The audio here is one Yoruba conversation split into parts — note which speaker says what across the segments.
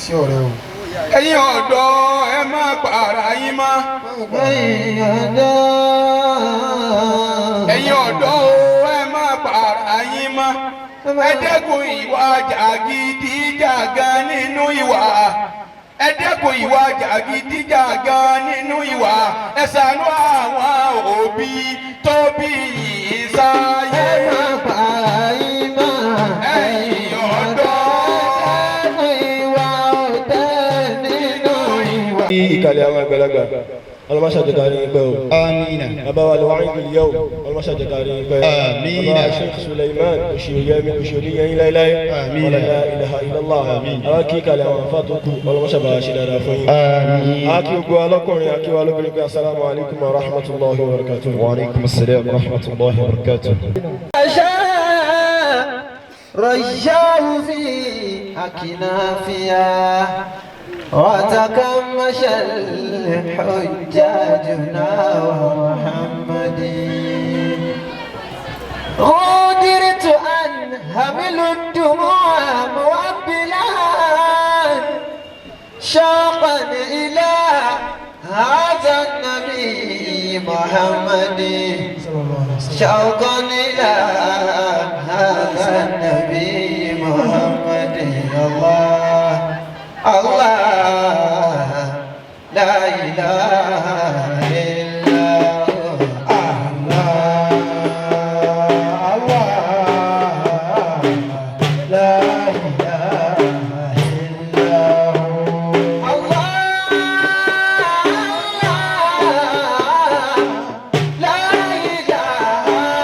Speaker 1: sí ọ̀rẹ́ o.
Speaker 2: ẹ̀yin ọ̀dọ́ ẹ má para yín mọ́. ẹ̀yin ọ̀dọ́ ẹ má para yín mọ́. ẹ dẹ́kun ìwà jàgídíjàgan nínú ìwà. ẹ dẹ́kun ìwà jàgídíjàgan nínú ìwà. ẹ ṣàánú àwọn òbí tó bí yìí sáyé.
Speaker 3: ẹ má para yín mọ́.
Speaker 2: ẹ̀yin ọ̀dọ́.
Speaker 4: ìkàlẹ̀ àwọn àgbàlagbà ọlọ́mọṣà jẹ́ka ní pẹ́ o.
Speaker 1: amina.
Speaker 4: bàbá wa lọ́wọ́ ìlú yẹ́ o ọlọ́mọṣà jẹ́ka ní pẹ́ o.
Speaker 1: amina.
Speaker 4: bàbá Sheikh Sulaimon Osioyemi Osioyemi láíláí.
Speaker 1: amina.
Speaker 4: la ilaha illallah. àwọn kí ìkàlẹ̀ àwọn afá tó kù ọlọ́mọṣà bá ṣe dáadáa fún yín.
Speaker 1: amina.
Speaker 4: a kí gbogbo alọ́kùnrin a kí wa lóbìnrin pé assalamu alaikum wa rahmatullahi wa barakatuh.
Speaker 1: wa alaikum assalam wa rahmatullahi wa barakatuh.
Speaker 3: رجاه في أكنافها وتكمش الحجاجنا ومحمد غدرت أن همل الدموع موبلا شوقا إلى هذا النبي محمد شوقا إلى هذا النبي محمد الله الله لا إله إلا الله الله لا إله إلا الله لا إله إلا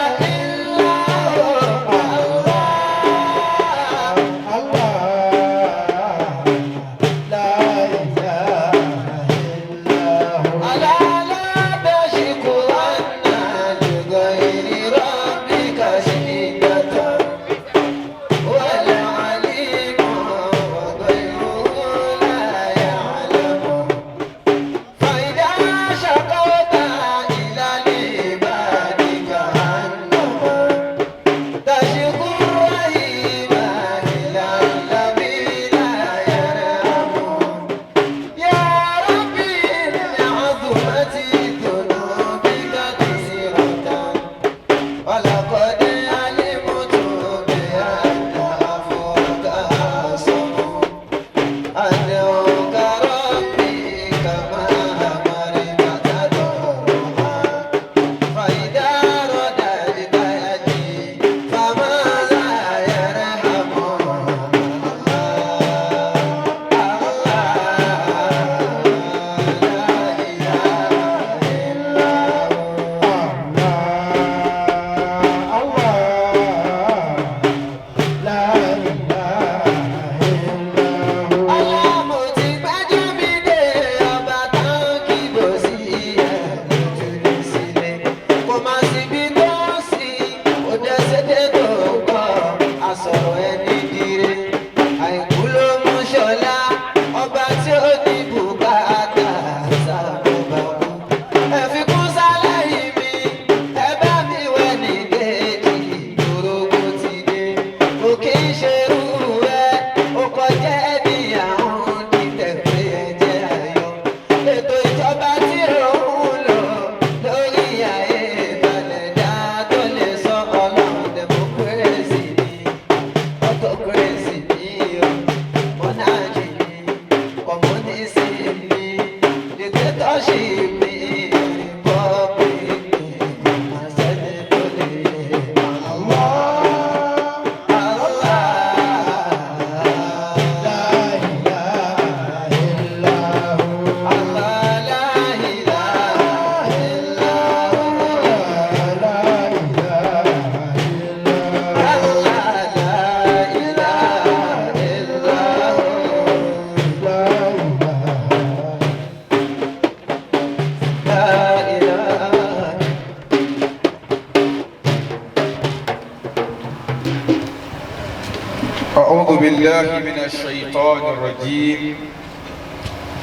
Speaker 2: أعوذ بالله من الشيطان الرجيم.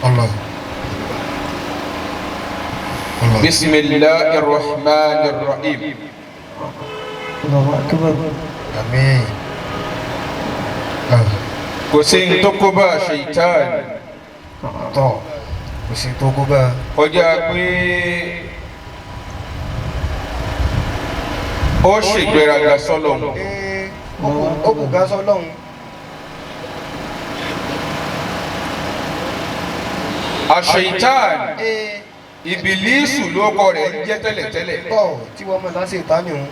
Speaker 1: الله
Speaker 2: بسم الله الرحمن الرحيم.
Speaker 3: الله أكبر.
Speaker 1: آمين.
Speaker 2: kò sí ní tó kó bá ṣèyítánì
Speaker 3: tọ̀ kò sí tó kó bá.
Speaker 2: kọjá pé ó ṣègbéraga sọ́lọ́run.
Speaker 3: Ó kù gá sọ́lọ́run.
Speaker 2: àṣeyítánì ìbílísù ló kọ rẹ̀ ń jẹ́ tẹ́lẹ̀tẹ́lẹ̀.
Speaker 3: tọ̀ tí wọ́n mọ̀ láti ìtánì òun.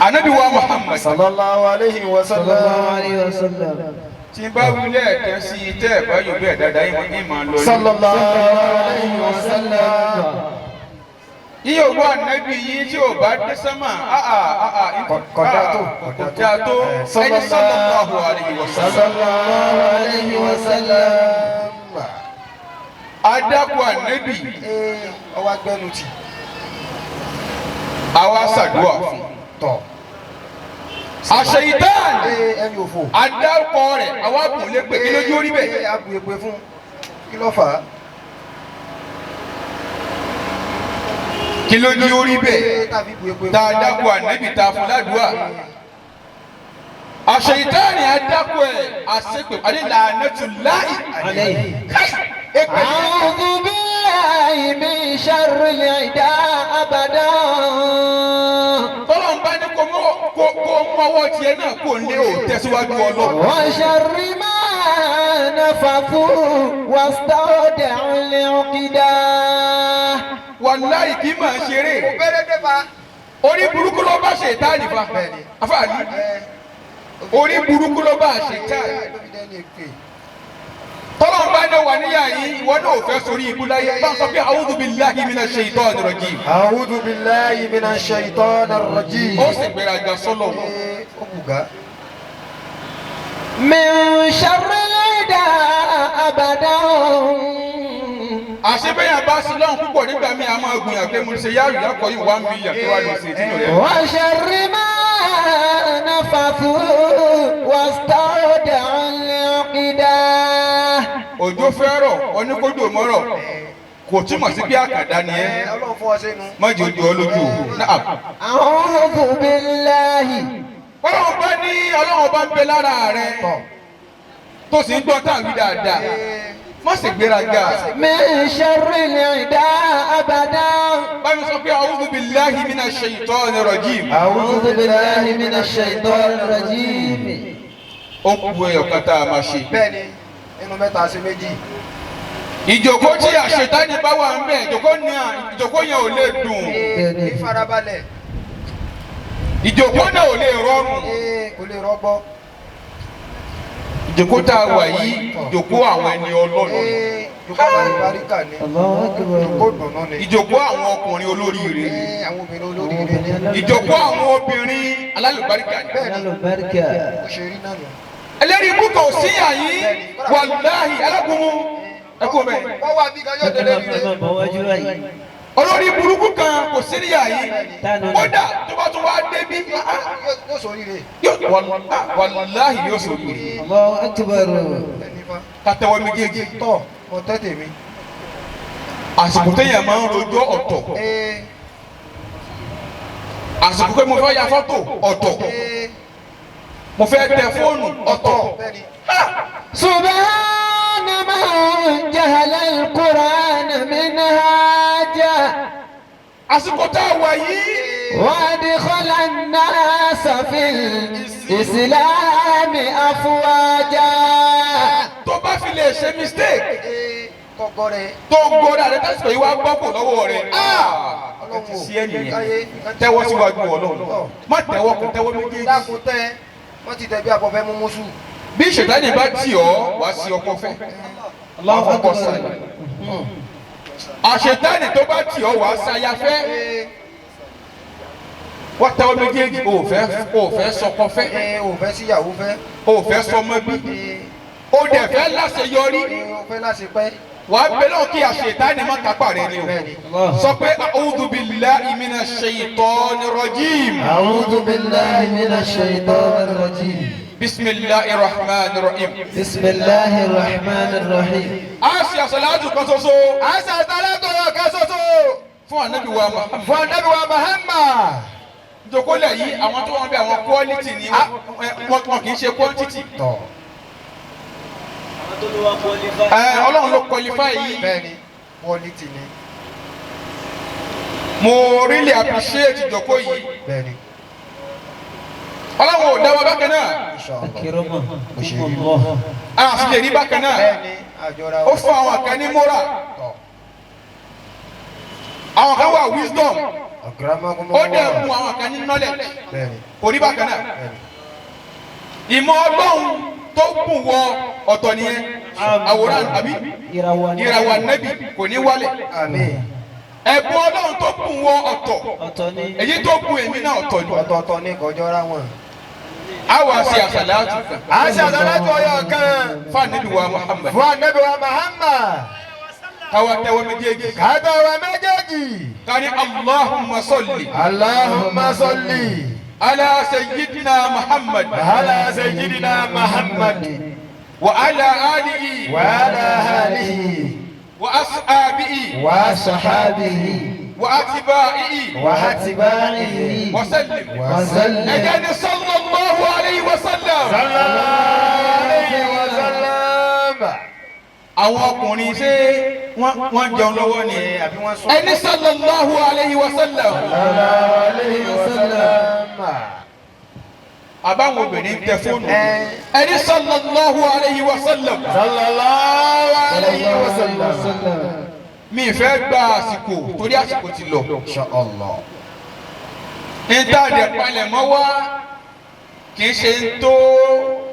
Speaker 2: Ànábì wa Muhammad
Speaker 3: sallallahu alayhi wa sallam.
Speaker 2: tí bá wílẹ̀ ẹ̀kẹ́ sí tẹ́ ẹ̀ bá yóò bẹ́ẹ̀ dáadáa yìí ní màá lọ.
Speaker 3: sallallahu alayhi wa sallam.
Speaker 2: iye owó ànábì yìí tí ò bá dé sánmà
Speaker 3: kọjá tó
Speaker 2: ẹni sallallahu alayhi wa sallam.
Speaker 3: sallallahu alayhi wa sallam.
Speaker 2: adákọ̀ ànábì
Speaker 3: ọwọ́ agbẹ́nu tì.
Speaker 2: àwa ṣàdúrà fún.
Speaker 3: tọ̀
Speaker 2: àṣeyítánì
Speaker 3: ẹni òfò.
Speaker 2: adákọ̀ rẹ̀ àwa kò lè pè kí lójú orí bẹ́ẹ̀.
Speaker 3: a bù èpè fún kí ló fà á.
Speaker 2: kí lójú orí bẹ́ẹ̀
Speaker 3: tàbí bù èpè fún.
Speaker 2: tá a dákọ̀ ànábì tá a fún ládùúgbà. àṣeyítánì adákọ̀ ẹ̀ àṣepè alila'natullahi alayhi.
Speaker 3: أعوذ بالله من شر الأعداء أبدا.
Speaker 2: tọ́lọ̀ ń bá ní kó mọ́wọ́ tiẹ̀ náà kó lé o tẹ̀síwájú Ọlọ́run.
Speaker 3: وشر ما نفثوا واستودعوا العقدا.
Speaker 2: wàláì kì í máa ṣeré. orí burúkú ló bá ṣètánì fa afáàlì orí burúkú ló bá ṣètánì. tọ́lọ̀ ń bá ní wà níyà yìí ìwọ náà ò fẹ́ sórí ibú láyé bá ń sọ pé a'udhu billahi minash shaitanir rajim.
Speaker 3: أعوذ بالله من الشيطان الرجيم.
Speaker 2: ó sì gbéraga sọ́lọ̀.
Speaker 3: من شر الأعداء أبدا.
Speaker 2: àṣebéyàn bá sí lọ́hùn púpọ̀ nígbà míì a máa gbìyànjú pé mo ṣe yáàrú yàkọ̀ yìí 1 million tó wà ní ṣe tí mo rẹ̀.
Speaker 3: وشر ما نفثوا واستودعوا العقدا.
Speaker 2: òjò fẹ́rọ̀ oníkójò mọ́rọ̀ kò túmọ̀ sí bí àkàdá ni ẹ́ mọ́jì ojú ọ lójú náà.
Speaker 3: أعوذ بالله.
Speaker 2: ọlọ́run bá ní ọlọ́run bá ń bẹ lára rẹ tó sì ń gbọ́ tàbí dáadáa má sì gbéraga.
Speaker 3: من شر الأعداء أبدا.
Speaker 2: báyìí sọ pé a'udhu billahi minash shaitanir rajim.
Speaker 3: أعوذ بالله من الشيطان الرجيم.
Speaker 2: ó kú ẹyọ kan tá a máa ṣe.
Speaker 3: bẹ́ẹ̀ni inú mẹ́ta sí méjì.
Speaker 2: ìjókòó tí àṣetánì bá wà ń bẹ ìjókòó yẹn ò lè dùn.
Speaker 3: ìfarabalẹ̀.
Speaker 2: ìjókòó náà ò lè rọrùn.
Speaker 3: kò lè rọgbọ.
Speaker 2: ìjókòó tá a wà yìí ìjókòó àwọn ẹni Ọlọ́run.
Speaker 3: ìjókòó àlùbáríkà ni. ìjókòó dùnú ni.
Speaker 2: ìjókòó àwọn ọkùnrin olóríire.
Speaker 3: àwọn obìnrin olóríire ni.
Speaker 2: ìjókòó àwọn obìnrin alálùbáríkà ni.
Speaker 3: alálùbáríkà. ó ṣe rí náà nù.
Speaker 2: ẹlẹ́rìí ibú kan ò sí àyí wàláhì alágúnmu ẹkún mẹ́.
Speaker 3: wọ́n wá bí kan yóò tẹ̀lé rí rẹ̀.
Speaker 2: olórí burúkú kan kò sí níyà yìí kódà tó bá tún wá débi
Speaker 3: yóò sọ rí rẹ̀.
Speaker 2: wàláhì yóò sọ rí rẹ̀. kàtẹ́wọ́ méjèèjì
Speaker 3: tọ̀ mọ tẹ́tẹ̀ mi.
Speaker 2: àsìkò téèyàn máa ń rojọ́ ọ̀tọ̀ àsìkò pé mo fẹ́ ya fọ́tò ọ̀tọ̀ mo fẹ́ tẹ fóònù ọ̀tọ̀.
Speaker 3: subhana man jahala al-Qur'an minhaja.
Speaker 2: àsìkò tá a wà yìí.
Speaker 3: wa adkhala an-nasa fil islami afwaja.
Speaker 2: tó bá fi lè ṣe mistake.
Speaker 3: kọgọrẹ.
Speaker 2: tó gbọ́dọ̀ àrẹ tásìkò yìí wá gbọ́ kò lọ́wọ́ rẹ̀. ti sí ẹnìyẹn tẹ́wọ́ síwájú Ọlọ́run má tẹ́wọ́ kò tẹ́wọ́ méjèèjì.
Speaker 3: dákun tẹ wọ́n ti tẹ̀ bí abọ́fẹ́ mú mọ́sù.
Speaker 2: bí Ṣẹ̀tánì bá tì ọ́ wá sí ọkọ fẹ́ ọkọ sáyà. àṣetánì tó bá tì ọ́ wá sáyà fẹ́ wọ́n tẹ́wọ́ méjèèjì o fẹ́ sọkọ fẹ́
Speaker 3: o fẹ́ síyàwó fẹ́
Speaker 2: o fẹ́ sọmọ bí o dẹ̀ fẹ́ láṣeyọrí
Speaker 3: o fẹ́ láṣepẹ́.
Speaker 2: wàá bẹ̀rẹ̀ kí àṣetánì má kápá rẹ ni o sọ pé a'udhu billahi minash shaitanir rajim.
Speaker 3: a'udhu billahi minash shaitanir rajim.
Speaker 2: bismillahir rahmanir rahim.
Speaker 3: bismillahir rahmanir rahim.
Speaker 2: a ṣe àṣàlátù kan ṣoṣo.
Speaker 3: a ṣe àṣàlátù kan ṣoṣo.
Speaker 2: fún Ànábì wa Muhammad.
Speaker 3: fún Ànábì wa Muhammad.
Speaker 2: ìjókòólẹ̀ yìí àwọn tó wọ́n bí àwọn quality ni wọ́n kì í ṣe quantity. Ọlọ́run ló qualify yìí.
Speaker 3: bẹ́ẹ̀ni quality ni.
Speaker 2: mo really appreciate ìjókòó yìí.
Speaker 3: bẹ́ẹ̀ni.
Speaker 2: Ọlọ́run ò dá wa bákan náà. a sì lè rí bákan náà.
Speaker 3: bẹ́ẹ̀ni àjọra
Speaker 2: ó fún àwọn kan ní moral. àwọn kan wà wisdom. ó dẹ̀ fún àwọn kan ní knowledge. kò rí bákan náà. ìmọ̀ Ọlọ́run tó kún wọ ọ̀tọ̀ nìyẹn. àwòrán àbí ìràwọ̀ Ànábì kò ní wálẹ̀. ẹ̀bùn Ọlọ́run tó kún wọ ọ̀tọ̀ èyí tó kún èmi náà ọ̀tọ̀ ni.
Speaker 3: ọ̀tọ̀ọ̀tọ̀ ní kọjọ́ra wọn.
Speaker 2: àwa ṣe àṣàlátù kan.
Speaker 3: àṣàlátù ọyọ kan.
Speaker 2: fún Ànábì wa Muhammad.
Speaker 3: fún Ànábì wa Muhammad.
Speaker 2: káwa tẹ́wọ́ méjèèjì.
Speaker 3: kátàwá méjèèjì.
Speaker 2: ká ní Allahumma salli.
Speaker 3: Allahumma salli.
Speaker 2: ala sayyidina Muhammad.
Speaker 3: ala sayyidina Muhammad.
Speaker 2: wa ala alihi.
Speaker 3: wa ala alihi.
Speaker 2: wa ashabihi.
Speaker 3: wa sahabihi.
Speaker 2: واتباعه
Speaker 3: واتباعه
Speaker 2: وسلم
Speaker 3: وسلم
Speaker 2: اجل صلى الله عليه وسلم
Speaker 3: صلى الله عليه وسلم.
Speaker 2: àwọn ọkùnrin ṣe wọ́n jẹun lọ́wọ́ ni ẹni sallallahu alayhi wa sallam. àbáwọn obìnrin tẹ fóònù ẹni sallallahu alayhi wa sallam.
Speaker 3: sallallahu alayhi wa sallam.
Speaker 2: mi fẹ́ gba àsìkò torí àsìkò ti lọ.
Speaker 3: Inshallah.
Speaker 2: ìtàdé palẹ̀ mọ́ wá kì í ṣe tó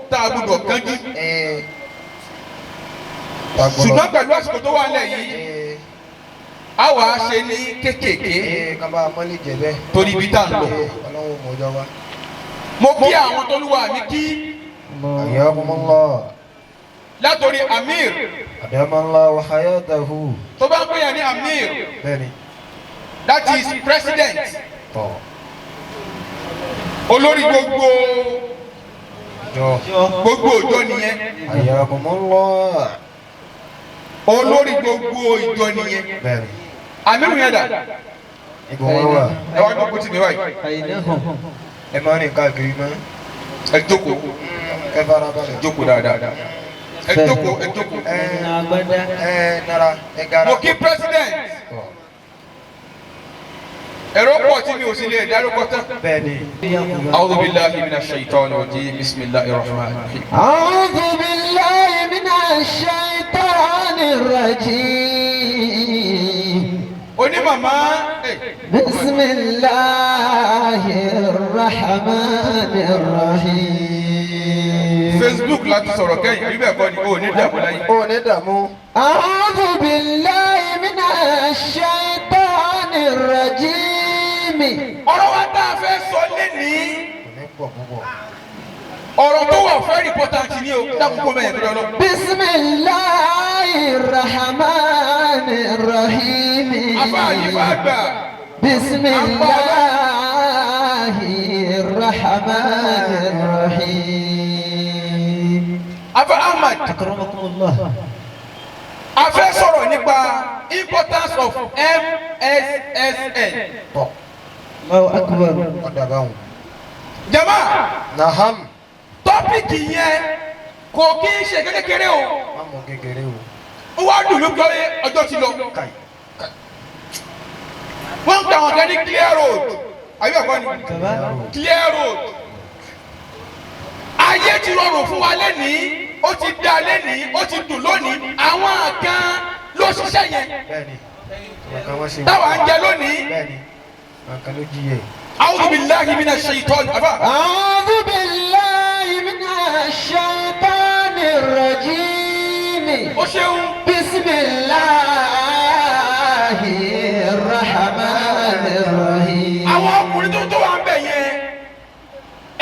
Speaker 2: tá a gbọ́dọ̀ kánjú. ṣùgbọ́n pẹ̀lú àsìkò tó wà nílẹ̀ yìí a wà á ṣe ní kékèké torí ibi tá a ń lọ. mo kí àwọn tó lúwa mi kí. látòrí amir.
Speaker 3: adamallahu hayatahu.
Speaker 2: tó bá ń pè yàn ní amir.
Speaker 3: bẹ́ẹ̀ni.
Speaker 2: that is president. olórí gbogbo òjò nìyẹn.
Speaker 3: ayakumullah.
Speaker 2: olórí gbogbo ìjọ nìyẹn.
Speaker 3: bẹ́ẹ̀ni.
Speaker 2: amiru yẹn dà.
Speaker 3: ibo wọn wà.
Speaker 2: ẹ wá jókòó tì mí wáyé.
Speaker 3: ẹ máa rìn káàkiri mọ́.
Speaker 2: ẹ jókòó.
Speaker 3: ẹ fara balẹ̀.
Speaker 2: jókòó dáadáa. ẹ jókòó ẹ jókòó.
Speaker 3: ẹ nara ẹ gara.
Speaker 2: mo kí president. ẹ̀rọ pọ̀ tí mi ò sì lè dárúkọ tán.
Speaker 3: bẹ́ẹ̀ni.
Speaker 2: a'udhu billahi minash shaitani rajim bismillahir rahmanir rahim.
Speaker 5: a'udhu billahi minash shaitanir rajim.
Speaker 2: oní màmá.
Speaker 5: bismillahir rahmanir rahim.
Speaker 2: Facebook láti sọ̀rọ̀ kẹ́yìn àbí bẹ́ẹ̀ kọ́ ni o ní dààmú láyé.
Speaker 3: o ní dààmú.
Speaker 5: a'udhu billahi minash shaitanir rajim.
Speaker 2: ọ̀rọ̀ wa tá a fẹ́ sọ lénìí. ọ̀rọ̀ tó wà very important ni o dákun kó mẹ́yìn tó lọ.
Speaker 5: bismillahir rahmanir rahim.
Speaker 2: afáàyè bá gbà.
Speaker 5: bismillahir rahmanir rahim.
Speaker 2: afa ahmad.
Speaker 5: akramakumullah.
Speaker 2: a fẹ́ sọ̀rọ̀ nípa importance of MSSN.
Speaker 5: Allahu akbar.
Speaker 3: ọ̀dàbáwọn.
Speaker 2: jama.
Speaker 3: naham.
Speaker 2: tọ́pìkì yẹn kò kí ń ṣe kékeré o.
Speaker 3: má mọ kékeré o.
Speaker 2: ó wá dùn mí gbọ́ ọjọ́ ti lọ. wọ́n ń ta àwọn kan ní clear road àbí ẹ̀kọ́ ni clear road. ayé ti rọrùn fún wa lẹ́nìí ó ti dá lẹ́nìí ó ti dùn lónìí àwọn kan ló ṣiṣẹ́ yẹn.
Speaker 3: bẹ́ẹ̀ni.
Speaker 2: táwa ń jẹ lónìí.
Speaker 3: bẹ́ẹ̀ni. àkàn ló jí yẹ.
Speaker 2: a'udhu billahi minash shaitani àbá.
Speaker 5: a'udhu billahi minash shaitanir rajim.
Speaker 2: ó ṣeun.
Speaker 5: bismillahir rahmanir rahim.
Speaker 2: àwọn ọkùnrin tó wà ń bẹ̀ yẹn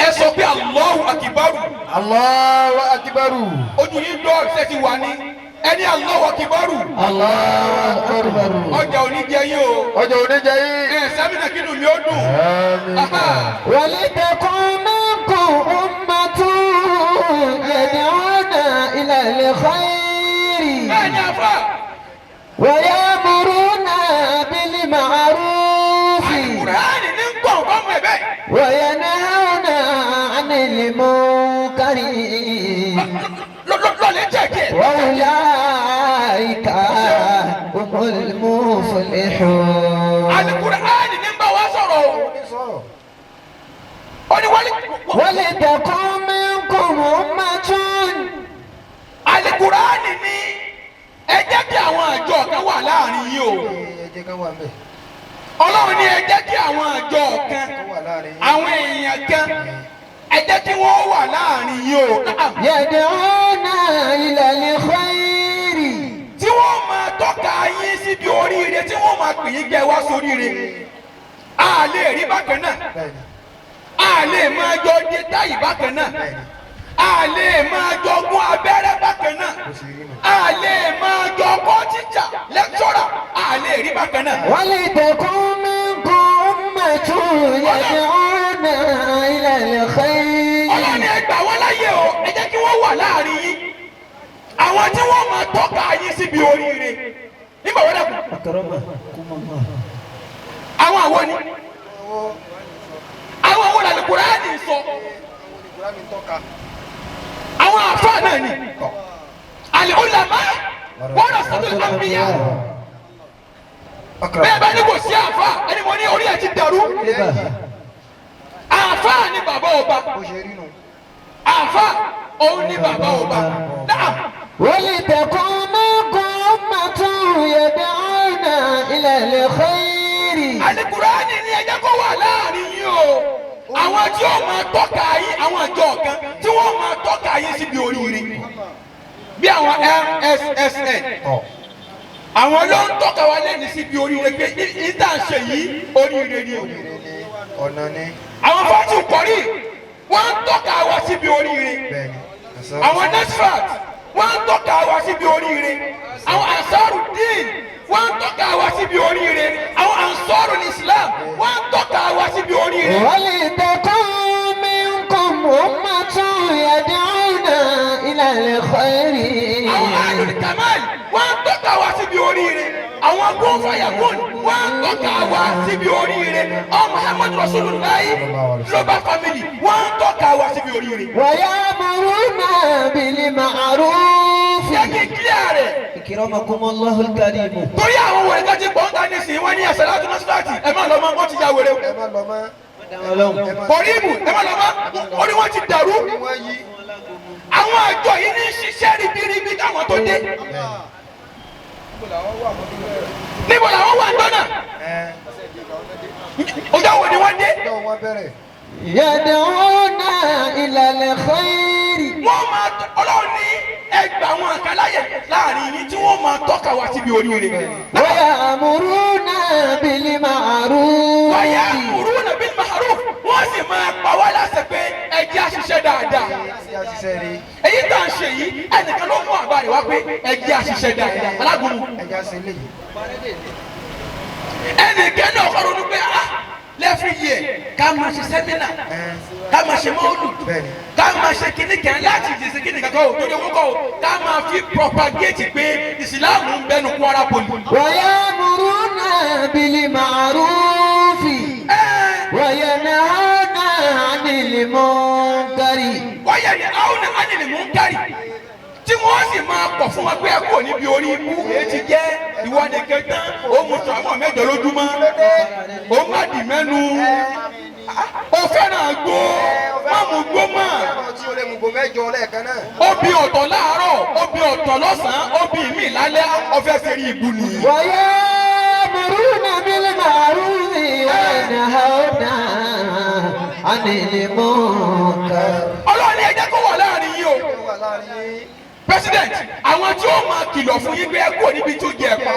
Speaker 2: ẹ sọ pé Allahu akibaru.
Speaker 3: Allahu akibaru.
Speaker 2: ojú yín dọ́ ṣe ti wà ní ẹni Allahu akibaru.
Speaker 5: Allahu akbar.
Speaker 2: ọjà oníjẹ yín o.
Speaker 3: ọjà oníjẹ yín.
Speaker 2: ẹ sábìnà kí dùn mí ó dùn.
Speaker 5: walitakun minkum ummatun yad'una ila al-khayri.
Speaker 2: bẹ́ẹ̀ni afa.
Speaker 5: wa ya'muruna bil ma'ruf.
Speaker 2: Kùránì ní gbọ̀n fọ́ọ̀mù ẹ̀ bẹ́ẹ̀.
Speaker 5: المنكر
Speaker 2: lọ́lẹ̀ jẹ́kẹ̀.
Speaker 5: وأولئك هم المفلحون.
Speaker 2: Al-Qur'ani ní bá wa sọ̀rọ̀ o. Ó ní
Speaker 5: ولتكن منكم أمة.
Speaker 2: Al-Qur'ani ní ẹ jẹ́ kí àwọn àjọ kan wà láàrin yìí o. Ọlọ́run ní ẹ jẹ́ kí àwọn àjọ kan àwọn èèyàn kan ẹ jẹ́ kí wọ́n wà láàrin yìí o.
Speaker 5: يدعون إلى الخير.
Speaker 2: Tí wọ́n máa tọ́ka yín síbi oríire tí wọ́n máa pè yín kẹ́ wá sóríire. A lè rí bákan náà. A lè máa jọ dé táyì bákan náà. A lè máa jọ gún abẹ́rẹ́ bákan náà. A lè máa jọ kọ́ tíjà lẹ́kítọ́rà. A lè rí bákan náà.
Speaker 5: ولتكن منكم أمة يدعون إلى الخير.
Speaker 2: Ọlọ́run ẹ gbà wọ́n láyè o, ẹ jẹ́ kí wọ́n wà láàrin yín. Àwọn tí wọ́n máa tọ́ka yín síbi oríire. Nígbà wọ́n dàkú. Àwọn àwo ni. Àwọn àwo làlẹ́ Kùránì sọ. Àwọn àfáà náà ni. Al-ulama warasatul anbiya. Bẹ́ẹ̀ bá ní kò sí àfáà, ẹni mo ní orí ẹ̀ ti dàrú. Àfáà ni bàbá ọba. Àfáà òun ni bàbá ọba.
Speaker 5: ولتكن منكم أمة يدعون إلى الخير.
Speaker 2: Al-Qur'ani ni ẹ jẹ́ kó wà láàrin yín o. Àwọn tí ó máa tọ́ka yín, àwọn àjọ kan tí wọ́n máa tọ́ka yín síbi oríire. Bí àwọn MSSN. Àwọn ló ń tọ́ka wa lẹ́nu síbi oríire pé ìta ń ṣe yìí oríire ni o. Àwọn fásitì kọ̀rí wọ́n ń tọ́ka wa síbi oríire. Àwọn NASFAT wọ́n ń tọ́ka wa síbi oríire. Àwọn Ansarudeen wọ́n ń tọ́ka wa síbi oríire. Àwọn Ansarul Islam wọ́n ń tọ́ka wa síbi oríire.
Speaker 5: ولتكن منكم أمة يدعون إلى الخير.
Speaker 2: Àwọn Ahlul Kamal wọ́n ń tọ́ka wa síbi oríire. Àwọn KUNFAYAKUN wọ́n ń tọ́ka wa síbi oríire. Àwọn Muhammad Rasulullah Global Family wọ́n ń tọ́ka wa síbi oríire.
Speaker 5: ويأمرون بالمعروف.
Speaker 2: Jẹ́ kí kílíà rẹ̀.
Speaker 5: إكرمكم الله الكريم.
Speaker 2: Torí àwọn wọ̀nyí kan ti gbọ́n dání sí wọ́n ní ẹ̀sẹ̀ láti nọ́sífàtì ẹ má lọ mọ́ wọ́n ti ya wèrè o. Kọ̀ríbù ẹ má lọ mọ́ wọ́n ní wọ́n ti dàrú. Àwọn àjọ yìí ní ṣiṣẹ́ ribiribi káwọn tó dé. Níbo làwọn wà gbọ́nà? Ọjọ́ wo ni wọ́n dé?
Speaker 5: يدعون إلى الخير.
Speaker 2: Wọ́n máa Ọlọ́run ní ẹgbàá wọn àkàláyè láàrin yìí tí wọ́n máa tọ́ka wá síbi oríire.
Speaker 5: ويأمرون بالمعروف.
Speaker 2: ويأمرون بالمعروف wọ́n sì máa pa wá láṣẹ pé ẹ jẹ́ a ṣiṣẹ́ dáadáa. Èyí tá à ń ṣe yìí ẹnìkan ló mú àbá rẹ̀ wá pé ẹ jẹ́ a ṣiṣẹ́ dáadáa. Alágúnmu. Ẹnìkan náà kọ́ ronú pé every year ká máa ṣe sẹ́mínà ká máa ṣe mọ́ọ̀lù ká máa ṣe kíní kan láti ìdíje kíní kankan o tó dé kókó o ká máa fi propagate pé ìsìláàmù ń bẹnu Kwara Poli.
Speaker 5: ويأمرون بالمعروف وينهون عن المنكر.
Speaker 2: وينهون عن المنكر tí wọ́n sì máa pọ̀ fún wa pé ẹ kò níbi orí ikú èyí ti jẹ́ ìwọ nìkan tán ó mú sọ àwọn mẹ́jọ lójúmọ́ ó má dì mẹ́nu ó fẹ́ràn gbó má mú gbó mọ́ ó bí ọ̀tọ̀ láàárọ̀ ó bí ọ̀tọ̀ lọ́sàn-án ó bí mí lálẹ́ ọ̀fẹ́ fẹ́rí ibu nìyí.
Speaker 5: ويأمرون بالمعروف وينهون عن المنكر.
Speaker 2: Ọlọ́run ẹ jẹ́ kó wà láàrin yìí o. President, àwọn tí ó máa kìlọ̀ fún yín pé ẹ kúrò níbi tó jẹ ẹ̀pà.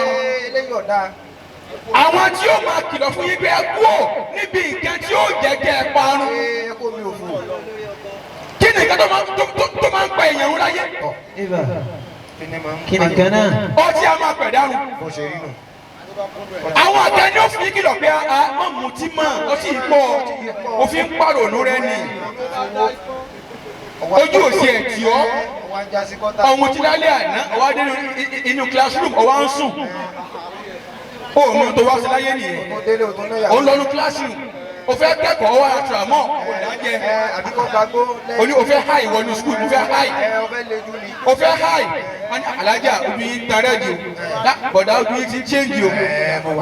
Speaker 2: Àwọn tí ó máa kìlọ̀ fún yín pé ẹ kúrò níbi nǹkan tí ó jẹ́ kẹ́ ẹ parun. Kí ni nǹkan tó máa ń pa èèyàn ńlá yé?
Speaker 5: kí ni kan náà.
Speaker 2: Ọtí a máa pẹ̀ dárun. Àwọn àgbẹ̀ ni ó fi kìlọ̀ pé a máa mutí mọ́ ọtí ìpọ̀ òfin pàrònú rẹ ni. Ojú òsì ẹ̀ tì ọ́. Ọ̀hún ti lálẹ́ àná ọwọ́ adé inú classroom ọwọ́ ń sùn. Ó mú tó wá sí láyé nìyẹn. Ó ń lọ ní classroom. O fẹ́ kẹ́kọ̀ọ́ wá àtúràmọ́. jẹ.
Speaker 3: àbí kò gbàgbó.
Speaker 2: o ní o fẹ́ háì wọnú skul o fẹ́ háì.
Speaker 3: o fẹ́ lejú ni.
Speaker 2: o fẹ́ háì. alájà ojú yín tan rẹ́díò bọ̀dá ojú yín ti chéǹjì o.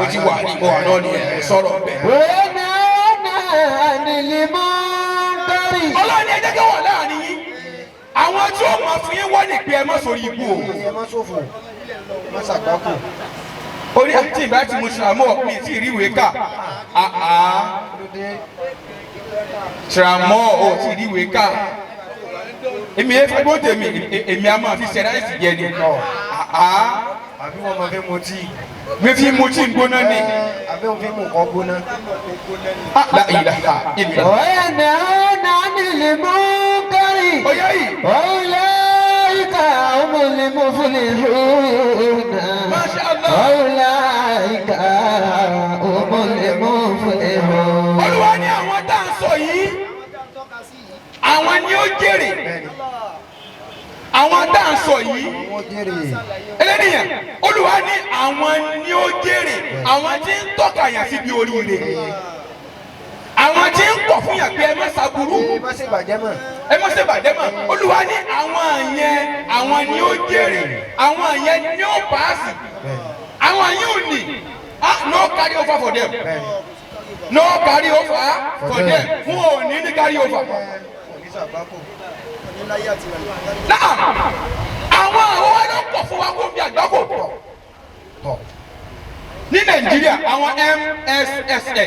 Speaker 2: o ti wà ní ìmọ̀ àná ni ẹ̀ sọ̀rọ̀ bẹ́ẹ̀. ọlọ́run ẹ jẹ́ kí wọ́n láàrin yín àwọn tí ó mọ̀ fún yín wọ́n ní pé ẹ má sórí ibú o.
Speaker 3: ẹ má ṣòfò má ṣàgbákò.
Speaker 2: orí àti ìgbà tí mo ṣàmọ́ mi tí ì rí ìwé kà ṣàmọ́ ò tí ì rí ìwé kà èmi ẹ fẹ́ gbọ́dọ̀ èmi a máa fi ṣe ráìsì jẹ ni.
Speaker 3: àbí wọn máa fi mu tíì.
Speaker 2: mi fi mu tíì gbóná ni.
Speaker 3: àbí wọn fi mu kọ́ gbóná.
Speaker 5: وينهون عن المنكر أولئك هم المفلحون
Speaker 2: ما شاء الله
Speaker 5: أولئك هم المفلحون.
Speaker 2: Olúwa ní àwọn tá à ń sọ yìí àwọn ni ó jèrè àwọn tá à ń sọ yìí ẹlẹ́nìyàn Olúwa ní àwọn ni ó jèrè àwọn tí ń tọ́ka yàn síbi oríire àwọn tí ń pọ̀ fún yàn pé ẹ má ṣàbúrú ẹ má ṣe bàjẹ́ mọ́ Olúwa ní àwọn yẹn àwọn ni ó jèrè àwọn yẹn ni ó paasi àwọn yẹn ò ní no carry over for them no carry over for them wọn ò ní carry over. náà àwọn ló pọ̀ fún wa kó bí àgbákò ní Nàìjíríà àwọn MSSN.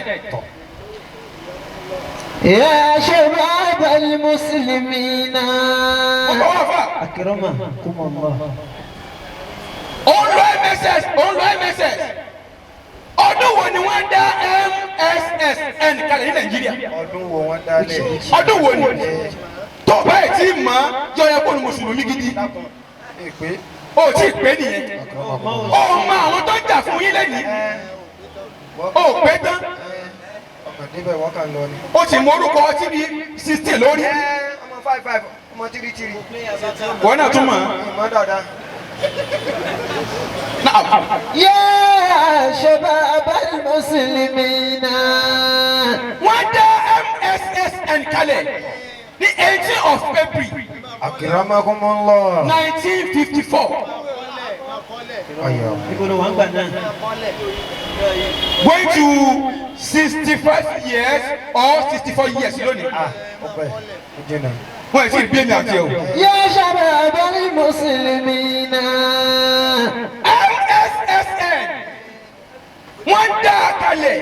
Speaker 5: يا شباب المسلمين أكرمكم الله.
Speaker 2: òun lọ MSS ọdún wo ni wọ́n dá MSSN kalẹ̀ ní Nàìjíríà.
Speaker 3: ọdún wo wọ́n dá lẹ̀.
Speaker 2: ọdún wo ni tó báyìí tí mọ̀ jọyọ̀ kó ni mùsùlùmí gidi. o tí ì pé nìyẹn o mọ àwọn tó ń jà fún yín lẹ́yìn o pé tán.
Speaker 3: níbẹ̀ wọ́n kàn lọ ni.
Speaker 2: ó ti mọ orúkọ ọtí bíi 60 lórí.
Speaker 3: ọmọ 55 ọmọ 33.
Speaker 2: wọ́n náà tún mọ̀.
Speaker 3: ìmọ̀ dáadáa.
Speaker 5: يا شباب المسلمين.
Speaker 2: wọ́n dá MSSN kalẹ̀ ní 18 of April.
Speaker 3: Akramakumullah.
Speaker 2: 1954. Going to 65 years or 64 years lónìí. wọ́n ẹ̀ sì gbé mi àti ẹ̀ o.
Speaker 5: يا شباب المسلمين.
Speaker 2: MSSN wọ́n dá a kalẹ̀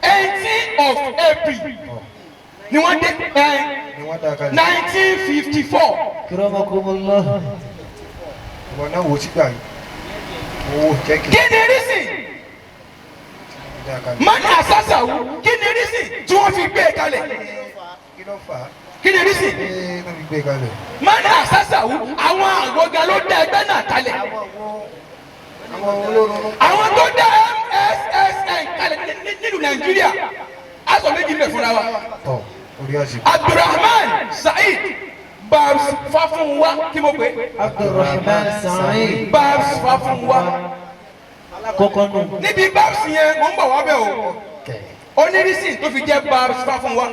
Speaker 2: 18 of April ni wọ́n dé 1954.
Speaker 5: Akramakumullah.
Speaker 3: ìwọ náà wò ó sígbà yìí owó kẹ́kẹ́.
Speaker 2: kí ni rísì mani asasawu kí ni rísì tí wọ́n fi gbé e kalẹ̀.
Speaker 3: kí ló fà á.
Speaker 2: kí ni rísì.
Speaker 3: wọ́n fi gbé e kalẹ̀.
Speaker 2: mani asasawu àwọn àgbọ̀gá ló dá ẹgbẹ́ náà kalẹ̀.
Speaker 3: àwọn olóró.
Speaker 2: àwọn tó dá MSSN kalẹ̀ nílùú Nàìjíríà aṣọ méjì lè fúnra wa.
Speaker 3: orí àsìkò.
Speaker 2: Abdulrahman Saheed Babs Fafunwa kí mo pè.
Speaker 5: Abdulrahman Saheed
Speaker 2: Babs Fafunwa.
Speaker 5: kọ́kọ́ nù.
Speaker 2: níbi Babs yẹn mo ń bọ̀ wá bẹ́ẹ̀ o onírísì tó fi jẹ́ Babs Fafunwa.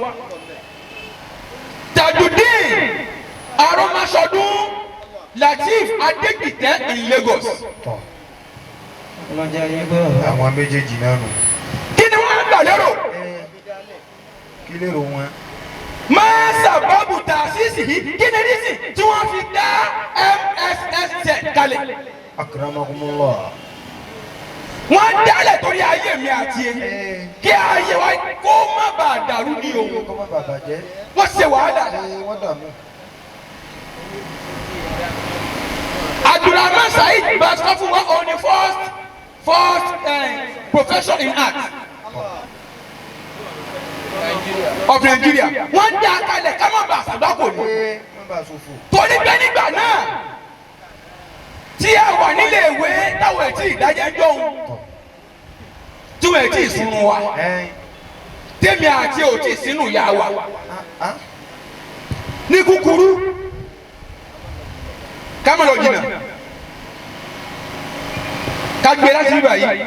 Speaker 2: Tajudeen Aromasodun Lateef Adegbite in Lagos.
Speaker 3: àwọn méjèèjì náà nù.
Speaker 2: kí ni wọ́n ń gbà lérò.
Speaker 3: kí lérò wọn.
Speaker 2: máa sábàbù tàṣíṣì yìí kí ni rísì tí wọ́n fi dá MSSN kalẹ̀.
Speaker 3: Akramakumullah.
Speaker 2: wọ́n dálẹ̀ torí ayé mi àti ẹ kí ayé wa kó má bàa dàrú ní o.
Speaker 3: kó má bàa bàjẹ́.
Speaker 2: wọ́n ṣe wàhálà.
Speaker 3: wọ́n dààmú.
Speaker 2: Abdulrahman Saheed Babs Fafunwa on the first profession in art of Nigeria. wọ́n dá kalẹ̀ ká má bàa ṣàgbákò ni. torí pé nígbà náà tí a wà nílé ìwé táwọn ẹ̀ tí ìdájẹ́ jọ̀hún tí wọ́n ẹ̀ tí ìsúnú wa tèmi àti òtí sínú ìyá wa ní kúkúrú ká má lọ jìnnà ká gbé láti rí báyìí.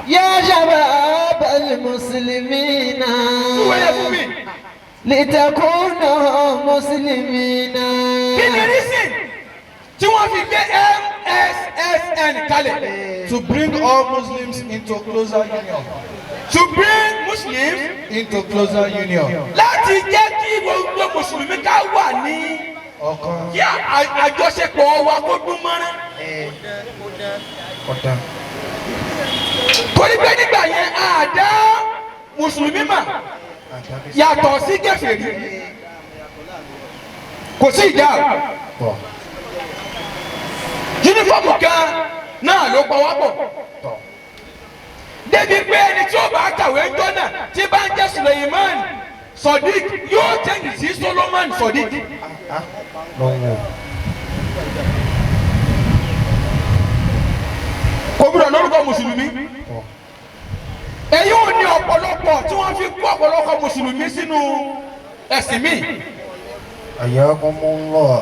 Speaker 5: يا شباب المسلمين.
Speaker 2: wọ́n yẹ fún mi.
Speaker 5: لتكونوا مسلمين.
Speaker 2: Kí ni reason tí wọ́n fi gbé MSSN kalẹ̀?
Speaker 3: To bring all Muslims into closer union.
Speaker 2: To bring Muslims
Speaker 3: Into closer union.
Speaker 2: láti jẹ́ kí gbogbo Mùsùlùmí ká wà ní
Speaker 3: Ọ̀kan.
Speaker 2: kí àjọṣepọ̀ wa kó dún mọ́rán.
Speaker 3: Ọ̀tá.
Speaker 2: Torí pé nígbà yẹn àdá Mùsùlùmí mà yàtọ̀ sí kèfèrí. Kò sí ìjà o. Yúnífọ̀mù kan náà ló pa wá pọ̀. Débi pé ẹni tí ó bá kàwé ń jọ́nà tí bá ń jẹ́ Sulaimon Sodiq yóò tẹ̀yìn sí Solomon Sodiq.
Speaker 3: Lọ́wọ́.
Speaker 2: Kò gbúdọ̀ lórúkọ Mùsùlùmí. Èyí ò ní ọ̀pọ̀lọpọ̀ tí wọ́n fi kó ọ̀pọ̀lọpọ̀ Mùsùlùmí sínú ẹ̀sìn míì.
Speaker 3: Ayakumullah.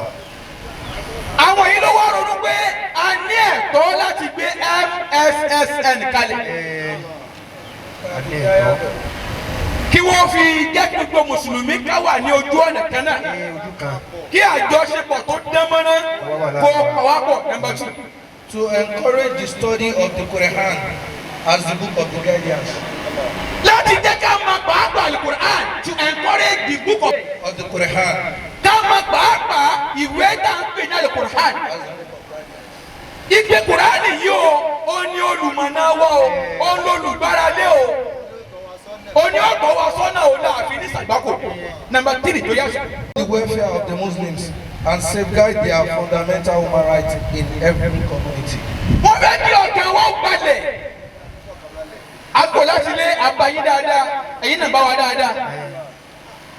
Speaker 2: Àwọn yìí ló wá ronú pé a ní ẹ̀tọ́ láti gbé MSSN kalẹ̀.
Speaker 3: Adé ẹ̀tọ́.
Speaker 2: Kí wọ́n fi jẹ́ kí gbogbo Mùsùlùmí ká wà ní ojú ọ̀nà kan náà.
Speaker 3: Ojú kan.
Speaker 2: Kí àjọṣepọ̀ tó dán mọ́rán kó pàwápọ̀. Number 2.
Speaker 3: To encourage the study of the Quran as the book of the guidance.
Speaker 2: Láti jẹ́ ká máa pàápàá Al-Qur'an to encourage the book
Speaker 3: Of the Quran.
Speaker 2: ká máa pàápàá ìwé tá à ń pè ní Al-Qur'an. Ìpè Kùránì yìí ó ní olùmọ̀nà wa ó ń lólùgbáralé ó ní ọ̀gbọ́n wa sọ́nà ó láàfin ní sàgbákò. Number 3 tó yá sọ.
Speaker 3: The welfare of the Muslims and safeguard their fundamental human rights in every community.
Speaker 2: Wọ́n fẹ́ kí ọkàn wọn balẹ̀. Àgbò láti lé àbáyín dáadáa, ẹ̀yin náà bá wa dáadáa.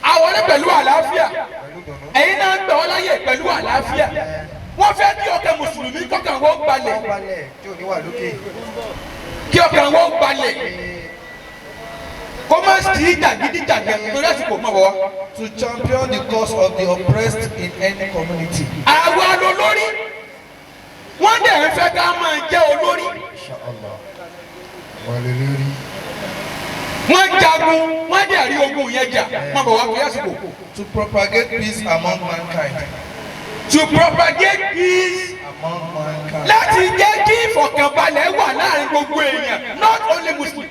Speaker 2: Àwọn ní pẹ̀lú àlàáfíà, ẹ̀yin náà ń gbà wọ́n láyè pẹ̀lú àlàáfíà. Wọ́n fẹ́ kí ọkàn Mùsùlùmí kọ́kàn wọn balẹ̀.
Speaker 3: Tí ò ní wà lókè.
Speaker 2: Kí ọkàn wọn balẹ̀. Kó má sí jàgídíjàgan torí àsìkò mọ̀ wọ́.
Speaker 3: To champion the cause of the oppressed in any community.
Speaker 2: Àwa lolórí. Wọ́n dẹ̀ ń fẹ́ ká máa jẹ́ olórí.
Speaker 3: Inshallah. Wàlélórí.
Speaker 2: Wọ́n jagun, wọ́n dẹ̀ rí ogun yẹn jà. Mọ̀ bọ̀ wá torí àsìkò.
Speaker 3: To propagate peace among mankind.
Speaker 2: To propagate peace.
Speaker 3: Among mankind.
Speaker 2: Láti jẹ́ kí ìfọ̀kànbalẹ̀ wà láàrin gbogbo èèyàn, not only Muslim.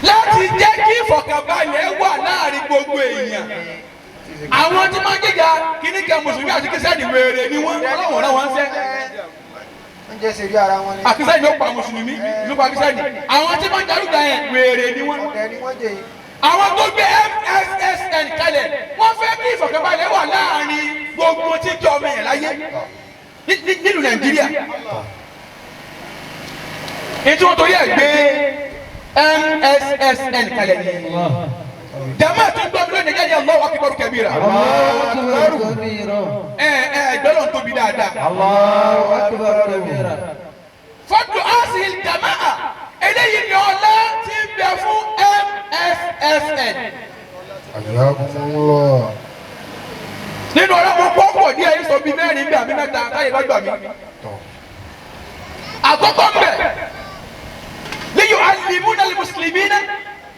Speaker 2: Láti jẹ́ kí ìfọ̀kànbalẹ̀ wà láàrin gbogbo èèyàn. Àwọn tí máa ń jẹjà kíní kan Mùsùlùmí àti Kírísítẹ́nì wèrè ni wọ́n ọlọ́wọ̀n náà wọ́n ń fẹ́.
Speaker 3: Wọ́n jẹ́ sẹ́rí ara wọn ni.
Speaker 2: Àkísẹ́ni ló pa Mùsùlùmí ló pa Kírísítẹ́nì. Àwọn tí máa ń darúgbà yẹn wèrè ni wọ́n.
Speaker 3: Ọ̀dẹ̀ ni wọ́n jẹ yìí.
Speaker 2: Àwọn tó gbé MSSN kalẹ̀ wọ́n fẹ́ kí ìfọ̀kànbalẹ̀ wà láàrin gbogbo tí jọ ọmọ yẹn láyé nílùú Nàìjíríà. Ètò wọn torí ẹ̀ gbé MSSN kalẹ̀ ni. Jama tó ń gbọ́ mi lónìí jẹ́ Allahu akbar kabira.
Speaker 5: Allahu akbar kabira.
Speaker 2: Gbọ́dọ̀ tóbi dáadáa.
Speaker 5: Allahu akbar kabira.
Speaker 2: Fọ́tò àṣìl jama'a eléyìí ni ọlá ti ń bẹ fún MSSN.
Speaker 3: Ayakumullah.
Speaker 2: Nínú ọlọ́mọ pọ́pọ̀ díẹ̀ yìí sọ bíi mẹ́rin bí àbí mẹ́ta káyé lọ́jọ́ mi. Àkọ́kọ́ ń bẹ̀ liyu'allimuna al-muslimina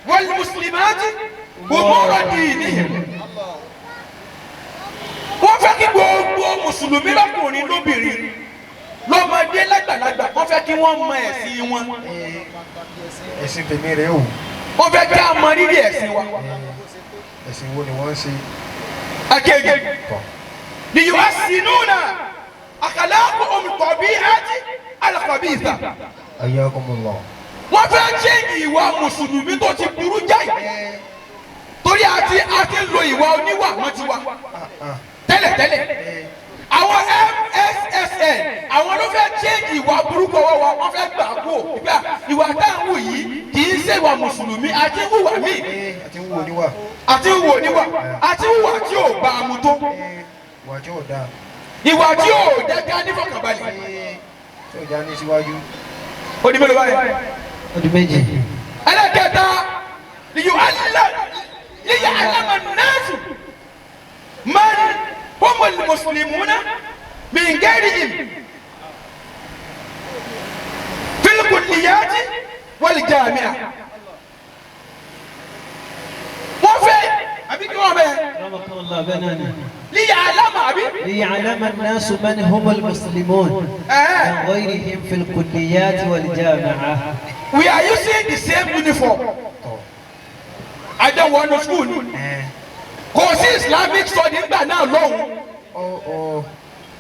Speaker 2: wal-muslimati umura dinihim. Wọ́n fẹ́ kí gbogbo Mùsùlùmí lọ́kùnrin lóbìnrin lọ́mọdé lágbàlagbà wọ́n fẹ́ kí wọ́n mọ ẹ̀sìn wọn.
Speaker 3: Ẹ̀sìn tèmi rẹ̀ o.
Speaker 2: Wọ́n fẹ́ kí a mọ rírì ẹ̀sìn wa.
Speaker 3: Ẹ̀sìn wo ni wọ́n ń ṣe?
Speaker 2: Akéèké liyuhassinuna akhlaqahum tabi'ati al-khabitha.
Speaker 3: Ayakumullah.
Speaker 2: Wọ́n fẹ́ change ìwà Mùsùlùmí tó ti burú jáì. Torí a ti lo ìwà oníwà wọ́n ti wá tẹ́lẹ̀tẹ́lẹ̀. Àwọn MSSN àwọn ló fẹ́ change ìwà burúkú ọwọ́ wa wọ́n fẹ́ gbà kú ìgbà ìwà táwọn wù yìí kì í ṣe ìwà Mùsùlùmí àti wùwà míì.
Speaker 3: Àti wúwo níwà.
Speaker 2: Àti wùwà níwà àti wùwà tí ò bá a mú tó.
Speaker 3: Ìwà tí ò dáa.
Speaker 2: Ìwà tí ò jẹ́ ká nífọ̀kànbalẹ̀.
Speaker 3: Tí ò já ní síwájú.
Speaker 2: Ó di mélòó báyìí?
Speaker 5: Ó di méjì.
Speaker 2: Ẹlẹ́kẹta liya'lama an-nasu man humul muslimuna min ghayrihim fil kulliyati wal jami'a. àbí kí wọ́n bẹ̀.
Speaker 5: رحمكم الله بناني
Speaker 2: ليعلم àbí.
Speaker 5: ليعلم الناس من هم المسلمون من غيرهم في الكليات والجامعة.
Speaker 2: We are using the same uniform. Àjọ wọnú school. Kò sí Islamic study nígbà náà lọ́hùn.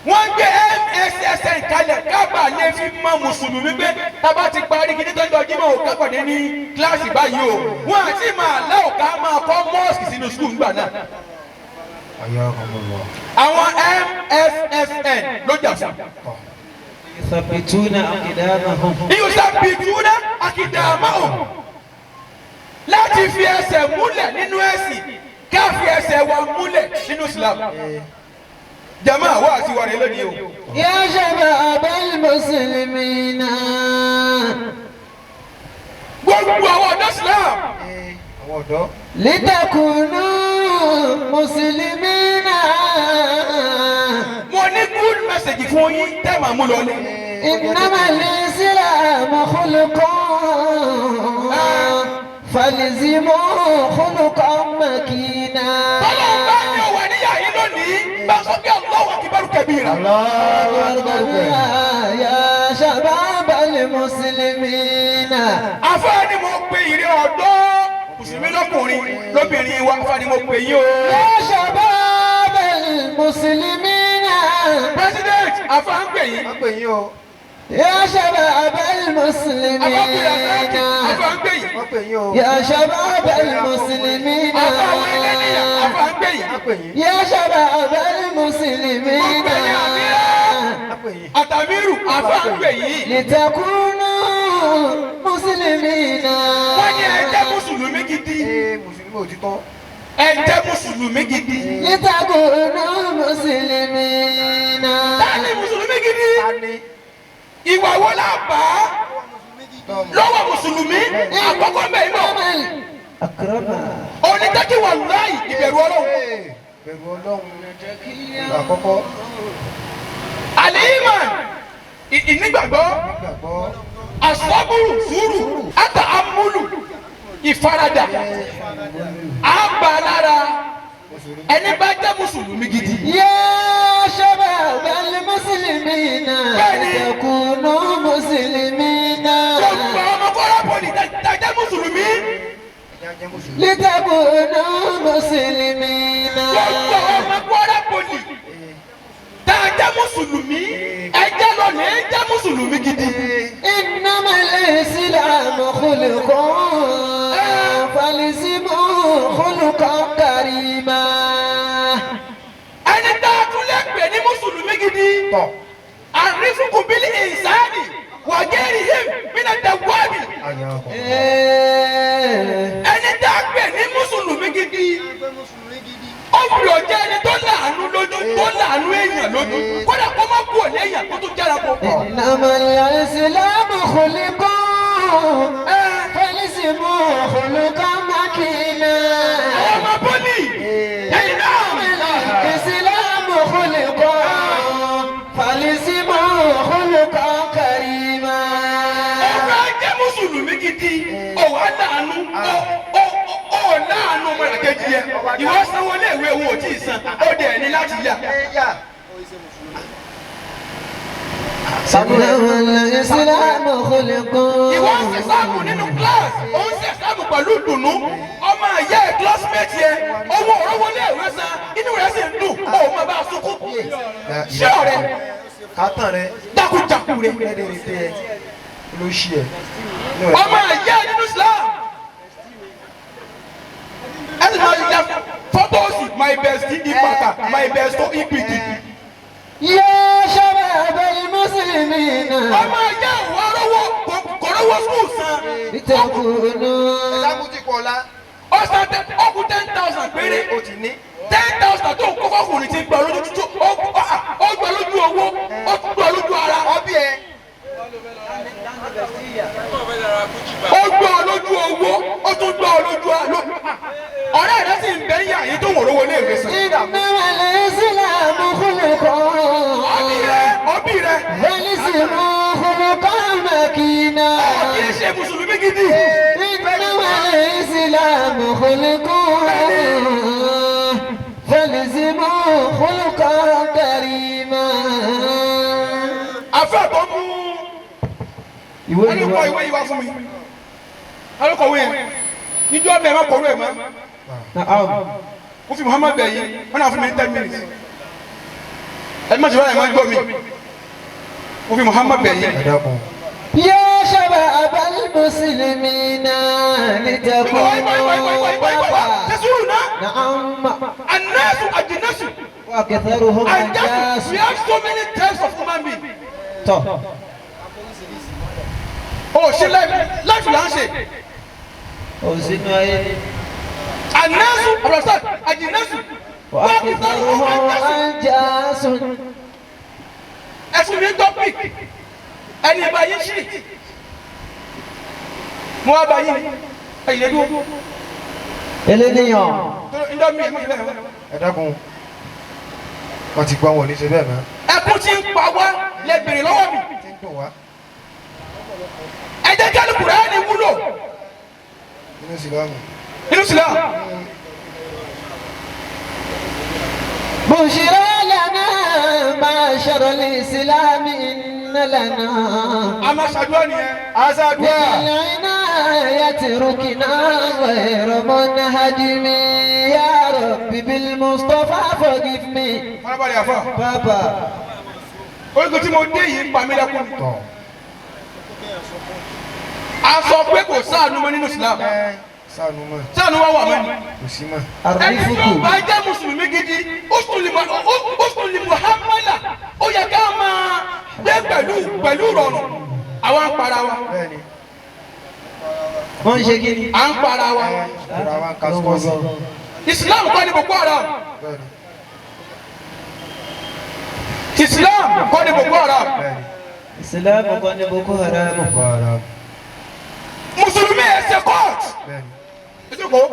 Speaker 2: Wọ́n gbé MSSN kalẹ̀ kábà lè fi mọ mùsùlùmí pé tábà ti parí kí nítorí ọjọ́ ò kápọ̀dé ní kíláàsì báyìí o. Wọ́n àti máa láòká máa kọ́ mọ́ọ̀sì sínú school nígbà náà. Àwọn MSSN ló jà fún.
Speaker 5: يثبتون أقدامهم.
Speaker 2: يثبتون أقدامهم. Láti fi ẹsẹ̀ múlẹ̀ nínú ẹ̀sìn ká fi ẹsẹ̀ wa múlẹ̀ nínú Islam. Jama wa àti wàrẹ̀ lónìí o.
Speaker 5: يا شباب المسلمين.
Speaker 2: Gbogbo àwọn ọ̀dọ́ Islam.
Speaker 3: Àwọn ọ̀dọ́.
Speaker 5: لتكونوا مسلمين.
Speaker 2: Mo ní good message fún yín tẹ́ màá mú lọ ní.
Speaker 5: إنما الإسلام خلق فالزموا خلقا مكينا.
Speaker 2: Ọlọ́run bá ní ọ̀wà níyà yín lónìí. Bá sọ pé Allahu akbar kabira.
Speaker 5: يا شباب المسلمين.
Speaker 2: Afáàní mo pe ìrẹ́ ọ̀dọ́ Mùsùlùmí lọ́kùnrin lóbìnrin wa afáàní mo pe yín o.
Speaker 5: يا شباب المسلمين.
Speaker 2: President afáà ń pè yín.
Speaker 3: Wọ́n pè yín o.
Speaker 5: يا شباب المسلمين.
Speaker 2: Afáà ń pè yín.
Speaker 3: Wọ́n pè yín o.
Speaker 5: يا شباب المسلمين.
Speaker 2: Afáà ń pè yín.
Speaker 3: Wọ́n pè yín.
Speaker 5: يا شباب المسلمين.
Speaker 2: Àtàmírù afáà ń pè yín.
Speaker 5: لتكونوا مسلمين.
Speaker 2: Wọ́n ní ẹ jẹ́ Mùsùlùmí gidi.
Speaker 3: Mùsùlùmí òtítọ́.
Speaker 2: Ẹ jẹ́ Mùsùlùmí gidi.
Speaker 5: لتكونوا مسلمين.
Speaker 2: Táni Mùsùlùmí gidi.
Speaker 3: Tani.
Speaker 2: Ìwà wo la bá lọ́wọ́ Mùsùlùmí àkọ́kọ́ mẹ́rin náà.
Speaker 5: أكرم.
Speaker 2: Onídàkí wà láì ìbẹ̀rù Ọlọ́run.
Speaker 3: Bẹ̀rù Ọlọ́run. Àkọ́kọ́.
Speaker 2: Al-Iman ìnígbàgbọ́.
Speaker 3: Gbàgbọ́.
Speaker 2: Asọ́bùrù sùúrù àtà amúlù ìfaradà àbálára ẹni bá jẹ́ Mùsùlùmí gidi.
Speaker 5: يا شباب المسلمين. لتكونوا مسلمين.
Speaker 2: Gbogbo ọmọ kọ́lá pọ̀lì dájẹ́ Mùsùlùmí.
Speaker 5: لتكونوا مسلمين.
Speaker 2: Gbogbo ọmọ kọ́lá pọ̀lì dájẹ́ Mùsùlùmí. Ẹjẹ́ lọ lè jẹ́ Mùsùlùmí gidi.
Speaker 5: إنما الإسلام خلق فالزموا خلقا كريما.
Speaker 2: Ẹni tá a tún lè pè ní Mùsùlùmí gidi. Àrífùkù bílí ìsáàdì wà gẹ́rì hìm mínà dàgbàbì. Ẹni tá a pè ní Mùsùlùmí gidi. Ó fi ọjọ́ ẹni tó láàánú lójú tó láàánú èèyàn lójú. Kódà kó má kú òní èèyàn tó tún jára pọ̀.
Speaker 5: إنما الإسلام خلق فالزموا خلقا مكينا.
Speaker 2: Ọmọ bọ́lì. Ẹyin náà.
Speaker 5: الإسلام خلق فالزموا خلقا كريما.
Speaker 2: Ọ̀gá jẹ́ Mùsùlùmí gidi. Ọ̀wá láàánú. Ó láàánú ọmọdé kejì yẹn. Ìwọ sanwó léèwé owó ò tí ì san. Ó dẹ̀ ní láti yá.
Speaker 5: إنما الإسلام خلق.
Speaker 2: Ìwọ ń ṣe sáàmù nínú kíláàsì. Ó ń ṣe sáàmù pẹ̀lú ìdùnnú. Ọmọ ìyá ẹ̀ kílásímẹ́tì ẹ̀. Owó òrówó léèwé san. Inú rẹ̀ sì ń dùn. Ó máa bá a sunkún. Ṣé ọ̀rẹ́?
Speaker 3: Kátàn rẹ̀.
Speaker 2: Jákujàku rẹ̀.
Speaker 3: Rédèrèdè ẹ̀. Ló ṣí ẹ̀.
Speaker 2: Ọmọ ìyá ẹ̀ nínú Islam. Ẹni máa ya fọ́tọ́ọ̀sì my bestie ìpàkà my bestie ìpìtì.
Speaker 5: يا شباب المسلمين.
Speaker 2: Ọmọ ìyá ìwà rówó kò rówó skul san.
Speaker 5: لتكونوا.
Speaker 3: Sábùtì Kọ̀ọ̀lá.
Speaker 2: Ó san ọkùn 10,000 péré.
Speaker 3: Ó ti ní.
Speaker 2: 10,000 tó kókó ọkùnrin ti gbà lójú tó ó gbà lójú owó ó gbà lójú ara.
Speaker 3: Ọbí ẹ̀.
Speaker 2: Ó gbà lójú owó ó tún gbà lójú ara. Ọ̀rẹ́ rẹ̀ sì ń bẹ́ yà yín tó wò rówó lé ìwé sàn.
Speaker 5: إنما الإسلام خلق
Speaker 2: Ọbí rẹ̀
Speaker 5: فالزموا خلقا مكينا.
Speaker 2: kì í ṣe Mùsùlùmí gidi.
Speaker 5: إنما الإسلام الإسلام خلق فالزموا خلقا كريما.
Speaker 2: afẹ́kọ̀ọ́ mú alukọ ìwé yìí wá fún mi alukọ ìwé yẹn níjọ́ bẹ́ẹ̀ má kọ̀wé ẹ̀ mọ́ kó fi Muhammad bẹ̀ yìí wọ́n náà fún mi ní 10 minutes ẹ má ṣe wáyé má gbọ́ mi kó fi Muhammad bẹ̀ yìí.
Speaker 5: يا شباب المسلمين لتكونوا نعم
Speaker 2: الناس أجناس
Speaker 5: وأكثرهم
Speaker 2: أنجاس.
Speaker 5: أنجاس.
Speaker 2: We have so many types of human being.
Speaker 5: طب
Speaker 2: Oh, she life là ń ṣe.
Speaker 5: òsínú ayé
Speaker 2: الناس أبرصات أجناس
Speaker 5: وأكثرهم أنجاس.
Speaker 2: ẹ̀sùn mi topic ẹni ìbá yín ṣì mo wá bá yín ẹ̀yìn lè dúró
Speaker 5: eléníyàn
Speaker 2: ǹjọ́ mi ẹ̀mọ́ ìbẹ̀rẹ̀ wọn.
Speaker 1: ẹ dákun wọn ti gbọ́ wọn ní ṣe bẹ́ẹ̀ mọ́.
Speaker 2: ẹkún tí ń pa wá lè bèrè lọ́wọ́ mi.
Speaker 1: tí ń dùn wá
Speaker 2: ẹ jẹ́ kí Al-Qur'ani wúlò
Speaker 1: nínú ìsìlámù.
Speaker 2: nínú Islam.
Speaker 5: بشرى لنا معشر الإسلام إن لنا
Speaker 2: a máa ṣàdúrà nìyẹn. a ṣàdúrà.
Speaker 5: بالعناية ركنا غير منهدم يا رب بالمصطفى فقفني.
Speaker 2: farabalẹ̀ àfọ̀.
Speaker 5: بابا
Speaker 2: orígun tí mo dé yìí ń pa mí lẹ́kún.
Speaker 1: tọ̀
Speaker 2: a sọ pé kò sáànù mọ́ nínú Islam.
Speaker 1: sànù mọ́
Speaker 2: sáànù wá wà mọ́ ni.
Speaker 1: kò sí mọ́.
Speaker 2: ẹni tí ó
Speaker 5: الرفق
Speaker 2: bá jẹ́ mùsùlùmí gidi usuli muhammadu ó yẹ ká máa gbé pẹ̀lú rọrùn àwọn ń para wa
Speaker 1: bẹ́ẹ̀ni
Speaker 5: wọ́n ṣe kí ni.
Speaker 2: à ń para wa
Speaker 1: ìrora wa ń ka sọ́ọ̀sì.
Speaker 2: Islam kọ́ ni Boko Haram
Speaker 1: bẹ́ẹ̀ni
Speaker 2: Islam kọ́ ni Boko Haram
Speaker 1: bẹ́ẹ̀ni
Speaker 5: ìsìlámù kan ní Boko Haram.
Speaker 1: Boko Haram
Speaker 2: mùsùlùmí ẹ̀ ṣe court
Speaker 1: bẹ́ẹ̀ni
Speaker 2: ìjókòó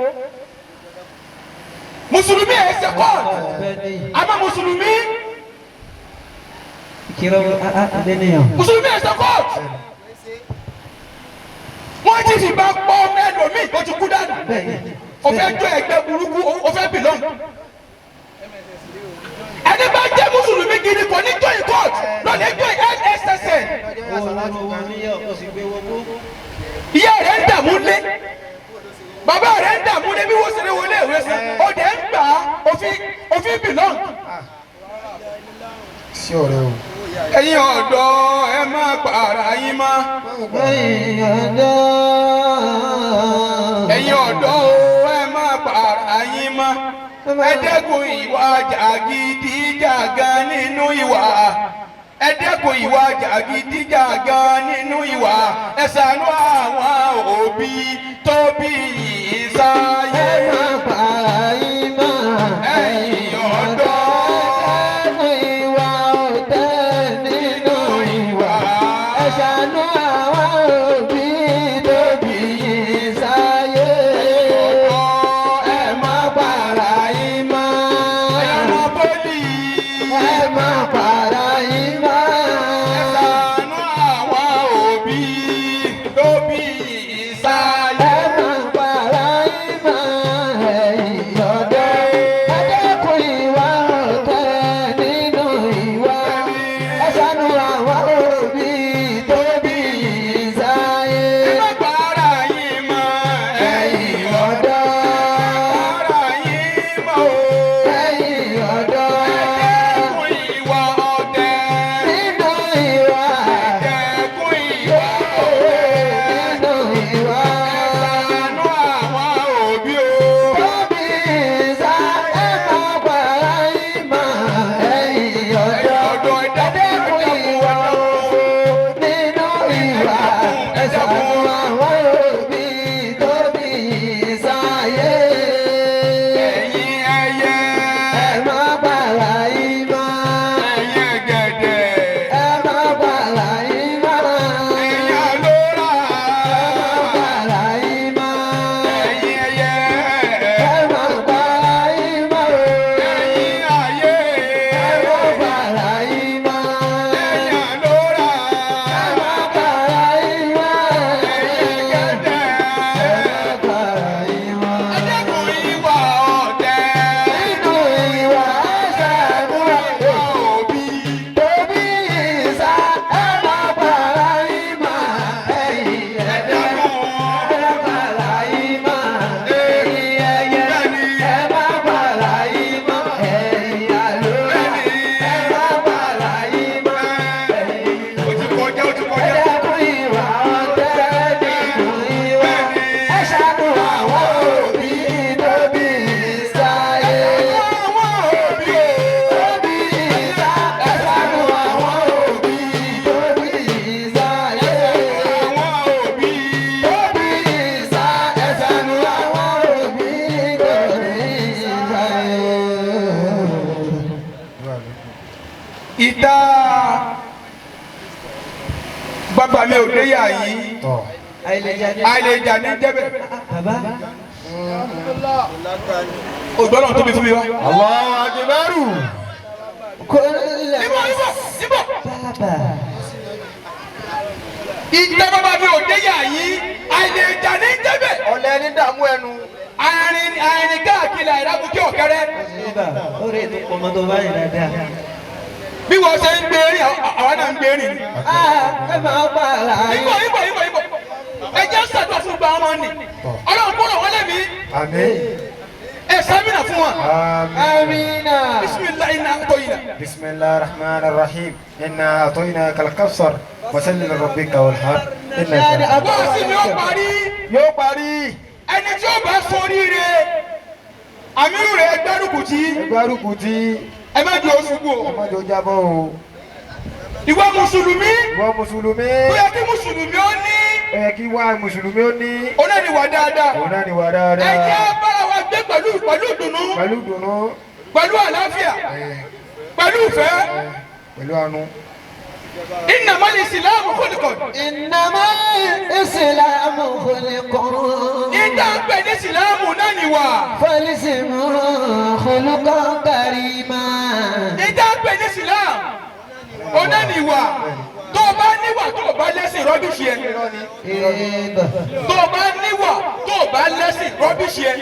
Speaker 2: mùsùlùmí ẹ̀ ṣe court
Speaker 5: bẹ́ẹ̀ni
Speaker 2: àmọ́ mùsùlùmí
Speaker 5: ìkírọ̀ eléníyàn.
Speaker 2: mùsùlùmí ẹ̀ ṣe court wọ́n ti fi bá pọ́ mẹ́lòmíì tó ti kú dànù o fẹ́ jọ ẹgbẹ́ burúkú o fẹ́ bìlọ́n ẹni bá jẹ́ mùsùlùmí gidi kò ní join court lọ́nà ẹjọ́ MSSN ìyá rẹ̀ ń dààmú lé bàbá rẹ̀ ń dààmú lé bí wọ́n ṣe lé wọlé ìwé sí o dẹ̀ ń gbà òfin bìlọ́n.
Speaker 1: sí ọ̀rẹ́ o.
Speaker 2: ẹ̀yin ọ̀dọ́ ẹ má para yín mọ́. ẹ̀yin ọ̀dọ́ ẹ má para yín mọ́. ẹ dẹ́kun ìwà jàgídíjàgan nínú ìwà. ẹ dẹ́kun ìwà jàgídíjàgan nínú ìwà. ẹ ṣàánú àwọn òbí tó bí yìí sáyé.
Speaker 5: ẹ má para yín mọ́.
Speaker 2: ẹ̀yin ọ̀dọ́.
Speaker 5: ìwà ọ̀tẹ̀ nínú ìwà. ẹ ṣàánú àwọn òbí tó bí yín sáyé. ẹ má para yín mọ́.
Speaker 2: ẹ̀yin ọmọ pọ́lì.
Speaker 5: ẹ má para yín mọ́.
Speaker 2: ṣàánú àwọn òbí tó bí yìí sáyé.
Speaker 5: ẹ má para yín mọ́.
Speaker 2: ìta bàbá mi ò dé yà yìí àìlèjà ní jẹ́bẹ̀.
Speaker 5: bàbá
Speaker 2: ògbọ́nà tóbi fún mi wá.
Speaker 1: Allahu Akbar.
Speaker 2: Ibo.
Speaker 5: bàbá
Speaker 2: ìta bàbá mi ò dé yà yìí àìlèjà ní jẹ́bẹ̀.
Speaker 1: ọ̀lẹ́ ní dààmú ẹnu.
Speaker 2: àárín káàkiri àìrákùn kí ọ̀kẹ́rẹ́.
Speaker 5: bàbá ó rè tó pọ̀ mọ́tò báyìí dáadáa.
Speaker 2: bí wọ́n ṣe ń gbé rí àwọn náà ń gbé rí.
Speaker 5: ẹ máa pa ara yín.
Speaker 2: Ibo. ẹ jẹ́ sàtọ̀ fún gba ọmọ nì. ọlọ́run kúrò wọlé mi.
Speaker 1: Àmín.
Speaker 2: ẹ sábìnà fún wa.
Speaker 5: amina.
Speaker 2: bisimilayi náà tó yìí la.
Speaker 1: Bismillahir Rahmanir Rahim. Inna a'tainaka al-kawthar. Fasalli li rabbika wanhar.
Speaker 2: wọ́n sì ni ó parí.
Speaker 1: Yóò parí.
Speaker 2: ẹni tí ó bá sórí rẹ̀ àmírù rẹ̀ gbárùkù tí.
Speaker 1: Gbárùkù tí.
Speaker 2: ẹ má di oṣù gbò.
Speaker 1: Ọmọdé ó jábọ́ o.
Speaker 2: ìwọ mùsùlùmí.
Speaker 1: Ìwọ Mùsùlùmí.
Speaker 2: ó yẹ kí mùsùlùmí ó ní.
Speaker 1: Ó yẹ kí wá Mùsùlùmí ó ní.
Speaker 2: ó náà ní wà dáadáa.
Speaker 1: Òun náà ni wà
Speaker 2: ẹ
Speaker 1: dáadáa.
Speaker 2: jẹ́ bára wa gbé pẹ̀lú ìdùnnú.
Speaker 1: Pẹ̀lú dùnú.
Speaker 2: pẹ̀lú àlàáfíà. pẹ̀lú ìfẹ́.
Speaker 1: Pẹ̀lú àánú.
Speaker 2: إنما الإسلام خلق.
Speaker 5: إنما الإسلام خلق.
Speaker 2: إذا بين الإسلام نانيوا.
Speaker 5: فالاسم خلقا كريما.
Speaker 2: إذا بين الإسلام نانيوا. tó bá níwà tó bá lẹ́sìn rọ́bìṣì ẹ̀. tó bá níwà tó bá lẹ́sìn rọ́bìṣì ẹ̀.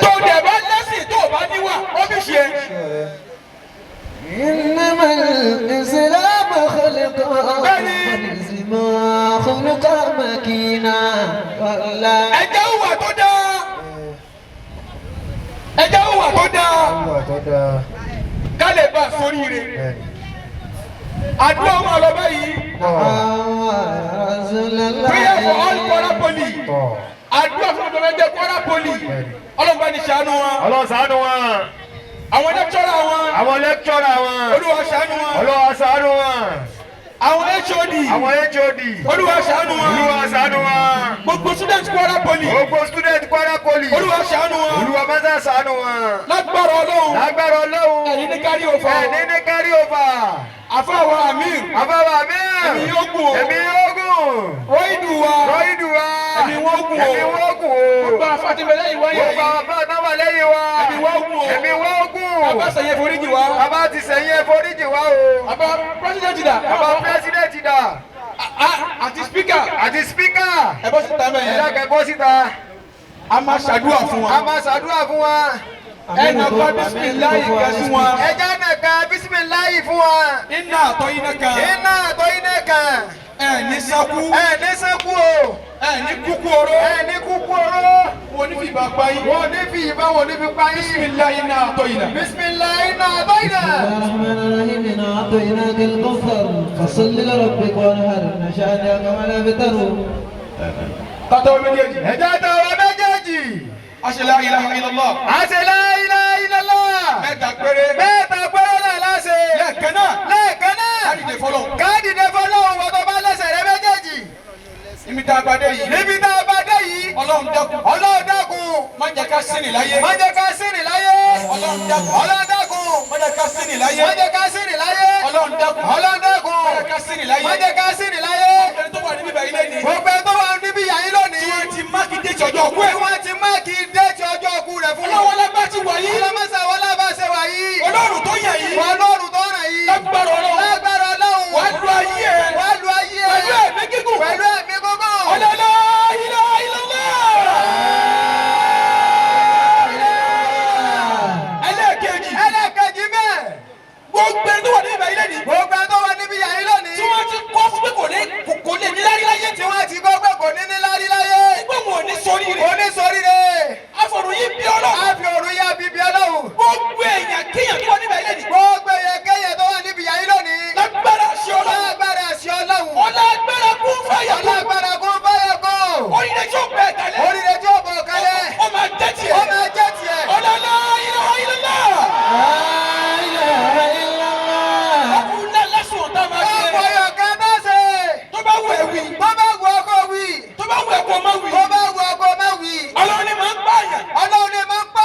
Speaker 2: tó dẹ̀ bá lẹ́sìn tó bá níwà rọ́bìṣì ẹ̀.
Speaker 5: إنما الإسلام خلق والإسلام خلق مكينا والله.
Speaker 2: ẹ jẹ́ hùwà tó dáa. ẹ jẹ́ hùwà tó dáa.
Speaker 1: Ìwà tó dáa.
Speaker 2: ká lè bá a sórí rẹ̀. àdúrà ọmọ ọlọ́ba yìí. prayer for all Kwara Poly. àdúrà fún ọmọ ẹgbẹ́ Kwara Poly. ọlọ́ba ní ṣàánú wọn.
Speaker 1: Ọlọ́run ṣàánú wọn.
Speaker 2: àwọn lẹ́kítọ́rà wọn.
Speaker 1: Àwọn lẹ́kítọ́rà wọn.
Speaker 2: Olúwa ṣàánú wọn.
Speaker 1: Olúwa ṣàánú wọn.
Speaker 2: àwọn HOD.
Speaker 1: Àwọn HOD.
Speaker 2: Olúwa ṣàánú wọn.
Speaker 1: Olúwa ṣàánú wọn.
Speaker 2: gbogbo student Kwara Poly.
Speaker 1: Gbogbo student Kwara Poly.
Speaker 2: Olúwa ṣàánú wọn.
Speaker 1: Olúwa mẹ́ta ṣàánú wọn.
Speaker 2: lágbára Ọlọ́run.
Speaker 1: Lágbára Ọlọ́run.
Speaker 2: ẹ̀yin ní kárí òfò.
Speaker 1: Ẹni ní carry over.
Speaker 2: àfáwà Amir.
Speaker 1: Àbáwá mi.
Speaker 2: ẹ̀mí yóò gùn o.
Speaker 1: Ẹ̀mí yóò gùn.
Speaker 2: rọ́ìdù wa.
Speaker 1: Rọ́ìdù wa.
Speaker 2: ẹ̀mí wọ́n gùn o.
Speaker 1: Ẹ̀mí wọ́n gùn o.
Speaker 2: gbogbo àfàtìmẹ́lẹ́ ìwáyé
Speaker 1: Gbogbo
Speaker 2: yìí.
Speaker 1: àwọn bá náà wà lẹ́yìn wa.
Speaker 2: ẹ̀mí wọ́n gùn o.
Speaker 1: Ẹ̀mí wọ́n gùn.
Speaker 2: bàbá sẹ̀yẹ foríjì wa.
Speaker 1: Bàbá ti sẹ́yìn ẹ foríjì wa o.
Speaker 2: bàbá pírẹsidẹ́ntì dà.
Speaker 1: Bàbá pírẹsidẹ́ntì dà.
Speaker 2: àti spíkà.
Speaker 1: Àti spíkà.
Speaker 2: ẹ bọ́ síta mẹ́yẹn.
Speaker 1: Ẹ̀dá kẹ́kọ̀ọ́ síta.
Speaker 2: a máa ṣàdúrà fún wa.
Speaker 1: A máa ṣàdúrà fún wa.
Speaker 2: ẹnà bá bisimilayi kẹ sí wọn.
Speaker 1: Ẹja nàka bísímìláyì fún wa.
Speaker 2: iná àtọ́ iná kan.
Speaker 1: Iná àtọ́ iná kan.
Speaker 2: ẹ ní sákú.
Speaker 1: Ẹ ní sẹ́kù o.
Speaker 2: ẹ ní kúkú oró.
Speaker 1: Ẹ ní kúkú oró.
Speaker 2: wọn ní fi ìbá pa yín.
Speaker 1: Wọ́n ní fi ìbọn wọ́n ní fi pa yín.
Speaker 2: bisimilayi iná àtọ́ iná.
Speaker 1: Bísímìláyì iná àtọ́ iná.
Speaker 5: الرحمن الرحيم إنا أعطيناك الكوثر فصل لربك وانحر إن شانئك والأبتر.
Speaker 2: kátó méjèèjì.
Speaker 1: Ẹja tọrọ méjèèjì.
Speaker 2: aṣèlá ilaha illallah.
Speaker 1: Àṣẹ la ilaha illallah.
Speaker 2: mẹ́ta péré.
Speaker 1: Mẹ́ta péré náà láṣẹ.
Speaker 2: lẹ́ẹ̀kan náà.
Speaker 1: Lẹ́ẹ̀kan náà.
Speaker 2: káàdìdè fọlọ́.
Speaker 1: Káàdìdè fọlọ́run wọ́n tó bá lẹ́sẹ̀ rẹ méjèèjì.
Speaker 2: ibi tá a bá dé yìí.
Speaker 1: Níbi tá a bá dé yìí.
Speaker 2: Ọlọ́run dákun.
Speaker 1: Ọlọ́run dákun.
Speaker 2: má jẹ́ ká sínì láyé.
Speaker 1: Má jẹ́ ká sínì láyé.
Speaker 2: Ọlọ́run dákun.
Speaker 1: Ọlọ́run dákun.
Speaker 2: má jẹ́ ká sínì láyé.
Speaker 1: Má jẹ́ ká sínì láyé.
Speaker 2: Ọlọ́run dákun.
Speaker 1: Ọlọ́run dákun.
Speaker 2: má jẹ́ ká sínì láyé.
Speaker 1: Má jẹ́ ká sínì láyé.
Speaker 2: ẹni tó wà níbí báyìí lẹ́ni.
Speaker 1: Gbogbo ẹ̀ tó wà níbí yàyí lónìí.
Speaker 2: tí wọ́n ti máàkì déjì ọjọ́ òkú ẹ̀.
Speaker 1: Wọ́n ti máàkì déètì ọjọ́ òkú rẹ̀ fún
Speaker 2: ọlọ́wọ́ lágbá ti wà yìí.
Speaker 1: Ọlọ́mọṣẹ́ wọn lábá ṣe wà yìí.
Speaker 2: Ọlọ́run tó yàn yìí.
Speaker 1: Ọlọ́run tó ràn yìí.
Speaker 2: lágbára Ọlọ́run.
Speaker 1: Lágbára Ọlọ́run.
Speaker 2: wà á lu ayé ẹ̀.
Speaker 1: Wà á lu ayé ẹ̀.
Speaker 2: pẹ̀lú ẹ̀mí gígùn.
Speaker 1: Pẹ̀lú ẹ̀mí gígùn.
Speaker 2: ọlọ́lá ilaha illallah. ẹlẹ́ẹ̀kejì.
Speaker 1: Ẹlẹ́ẹ̀kejì bẹ́ẹ̀.
Speaker 2: gbogbo ẹni tó wà níbí báyìí lẹ́ni.
Speaker 1: Gbogbo ẹ̀ tó wà níbí yàyí lónìí.
Speaker 2: tí wọ́n ti kọ́ fún pé kò lè ní lárí láyé.
Speaker 1: Tí wọ́n ti gbọ́ pé kò ní ní lárí láyé.
Speaker 2: pé wọn ò ní sórí rẹ̀.
Speaker 1: Oníṣoríire.
Speaker 2: afọ̀rọ̀ yìí bí Ọlọ́run.
Speaker 1: A fi òru yá bíbí Ọlọ́run.
Speaker 2: gbogbo èèyàn kéèyàn tó wà níbí báyìí lẹ́ni.
Speaker 1: Gbogbo ẹ̀yẹ̀kẹ́yẹ̀ tó wà níbi yàyí lónìí.
Speaker 2: lágbára sí Ọlọ́run.
Speaker 1: Lágbára sí Ọlọ́run.
Speaker 2: ọlágbára kún fàyà kún.
Speaker 1: Lágbára kún fáyà kún.
Speaker 2: oríire tí ó bẹ̀ kalẹ̀.
Speaker 1: Oríire tí ó bọ̀ kalẹ̀.
Speaker 2: ó máa jẹ́ tiẹ̀.
Speaker 1: Ó máa jẹ́ tiẹ̀.
Speaker 2: ọlọ́lá ilaha illallah. ọkùnrin náà lẹ́sùn ọ̀tá máa ṣe.
Speaker 1: Ọkọ̀ yọ̀kẹ́ náà ṣe.
Speaker 2: tó bá wù ẹ́ wí.
Speaker 1: Bó bá wù ọkọ̀ wí.
Speaker 2: tó bá wù ẹ́ kó má wí.
Speaker 1: Bó bá wù ọkọ̀ má wí.
Speaker 2: Ọlọ́run ni máa ń pààyàn.
Speaker 1: Ọlọ́run ni máa ń pa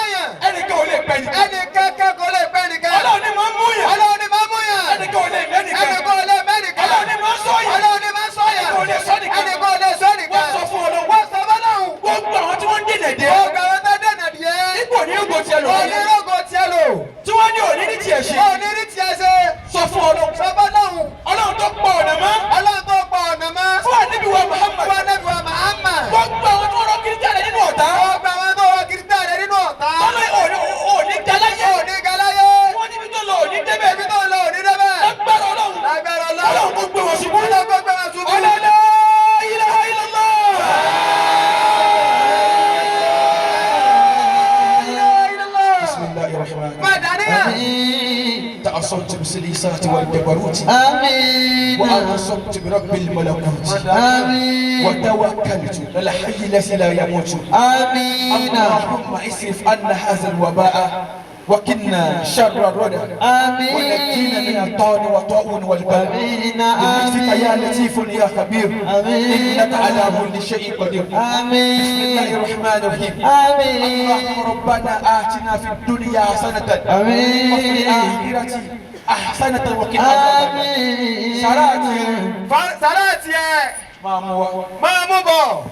Speaker 5: آمين
Speaker 3: تأصلت بسليسات والجبروت
Speaker 5: آمين
Speaker 3: وأعتصمت برب الملكوت
Speaker 5: آمين
Speaker 3: وتوكلت على الحي الذي لا يموت
Speaker 5: آمين
Speaker 3: اللهم اصرف عنا هذا الوباء وكنا شر الردى
Speaker 5: آمين
Speaker 3: ونجينا من الطاعون والطاعون والبلاء
Speaker 5: آمين
Speaker 3: برحمتك يا
Speaker 5: آمين
Speaker 3: لطيف يا خبير
Speaker 5: آمين
Speaker 3: انك على كل شيء قدير بسم الله
Speaker 5: آمين
Speaker 3: الرحمن الرحيم
Speaker 5: آمين
Speaker 3: اللهم ربنا آتنا في الدنيا حسنة
Speaker 5: آمين.
Speaker 3: وفي الآخرة حسنة وقنا عذاب النار.
Speaker 5: آمين
Speaker 2: Sàláàtì ẹ̀
Speaker 3: máa mú wa.
Speaker 2: máa mú bọ̀.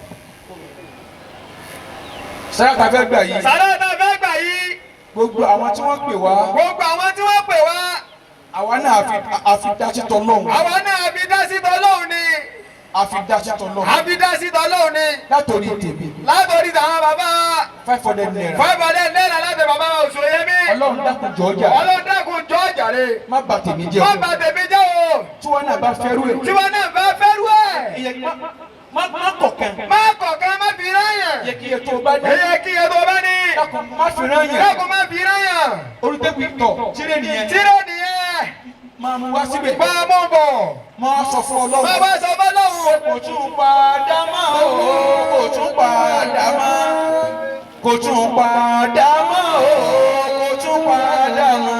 Speaker 3: sàrátà fẹ́ gbà yìí
Speaker 2: Sàláàtì fẹ́ gbà yìí.
Speaker 3: gbogbo àwọn tí wọ́n pè wá
Speaker 2: Gbogbo àwọn tí wọ́n pè wá.
Speaker 3: àwa náà àfi dásí tọ́lọ́hún
Speaker 2: Àwa náà àbí dá sí tọ́lọ́hún ni.
Speaker 3: àfi dásí tọ́lọ́hún
Speaker 2: Àbí dá sí tọ́lọ́hún ni.
Speaker 3: látòrí tèmi
Speaker 2: Látòrí tàwọn bàbá
Speaker 3: 500 naira
Speaker 2: 500 naira láti bàbá wa Osioyemi.
Speaker 3: ọlọ́run dákun jọ ọjà
Speaker 2: Ọlọ́run dákun jọ jàre.
Speaker 3: má bà tèmi jẹ́
Speaker 2: Má
Speaker 3: o
Speaker 2: bà tèmi jẹ́ o.
Speaker 3: tí wọ́n náà bá fẹ́rú ẹ̀
Speaker 2: Tí wọ́n náà bá fẹ́rú ẹ̀.
Speaker 3: má kọ̀kan
Speaker 2: Má kọ̀ọ̀kan má fi ráyàn.
Speaker 3: yẹ kí ẹ tó bá dé
Speaker 2: Èyí kí ẹ tó bá ní.
Speaker 3: dákun má fi rán yẹn
Speaker 2: Dákun má fi ráyàn.
Speaker 3: olùdẹ́kun ìtọ̀ tíre nìyẹn
Speaker 2: Tíré nìyẹn.
Speaker 3: máa mú wá síbẹ̀
Speaker 2: Máa mú bọ̀.
Speaker 3: máa sọ fún
Speaker 2: Má
Speaker 3: ọlọ́run
Speaker 2: bá sọ fọ́lọ́hún.
Speaker 3: kò tún padà mọ́ o kò tún padà mọ́ kò tún padà mọ́ o kò tún padà mọ́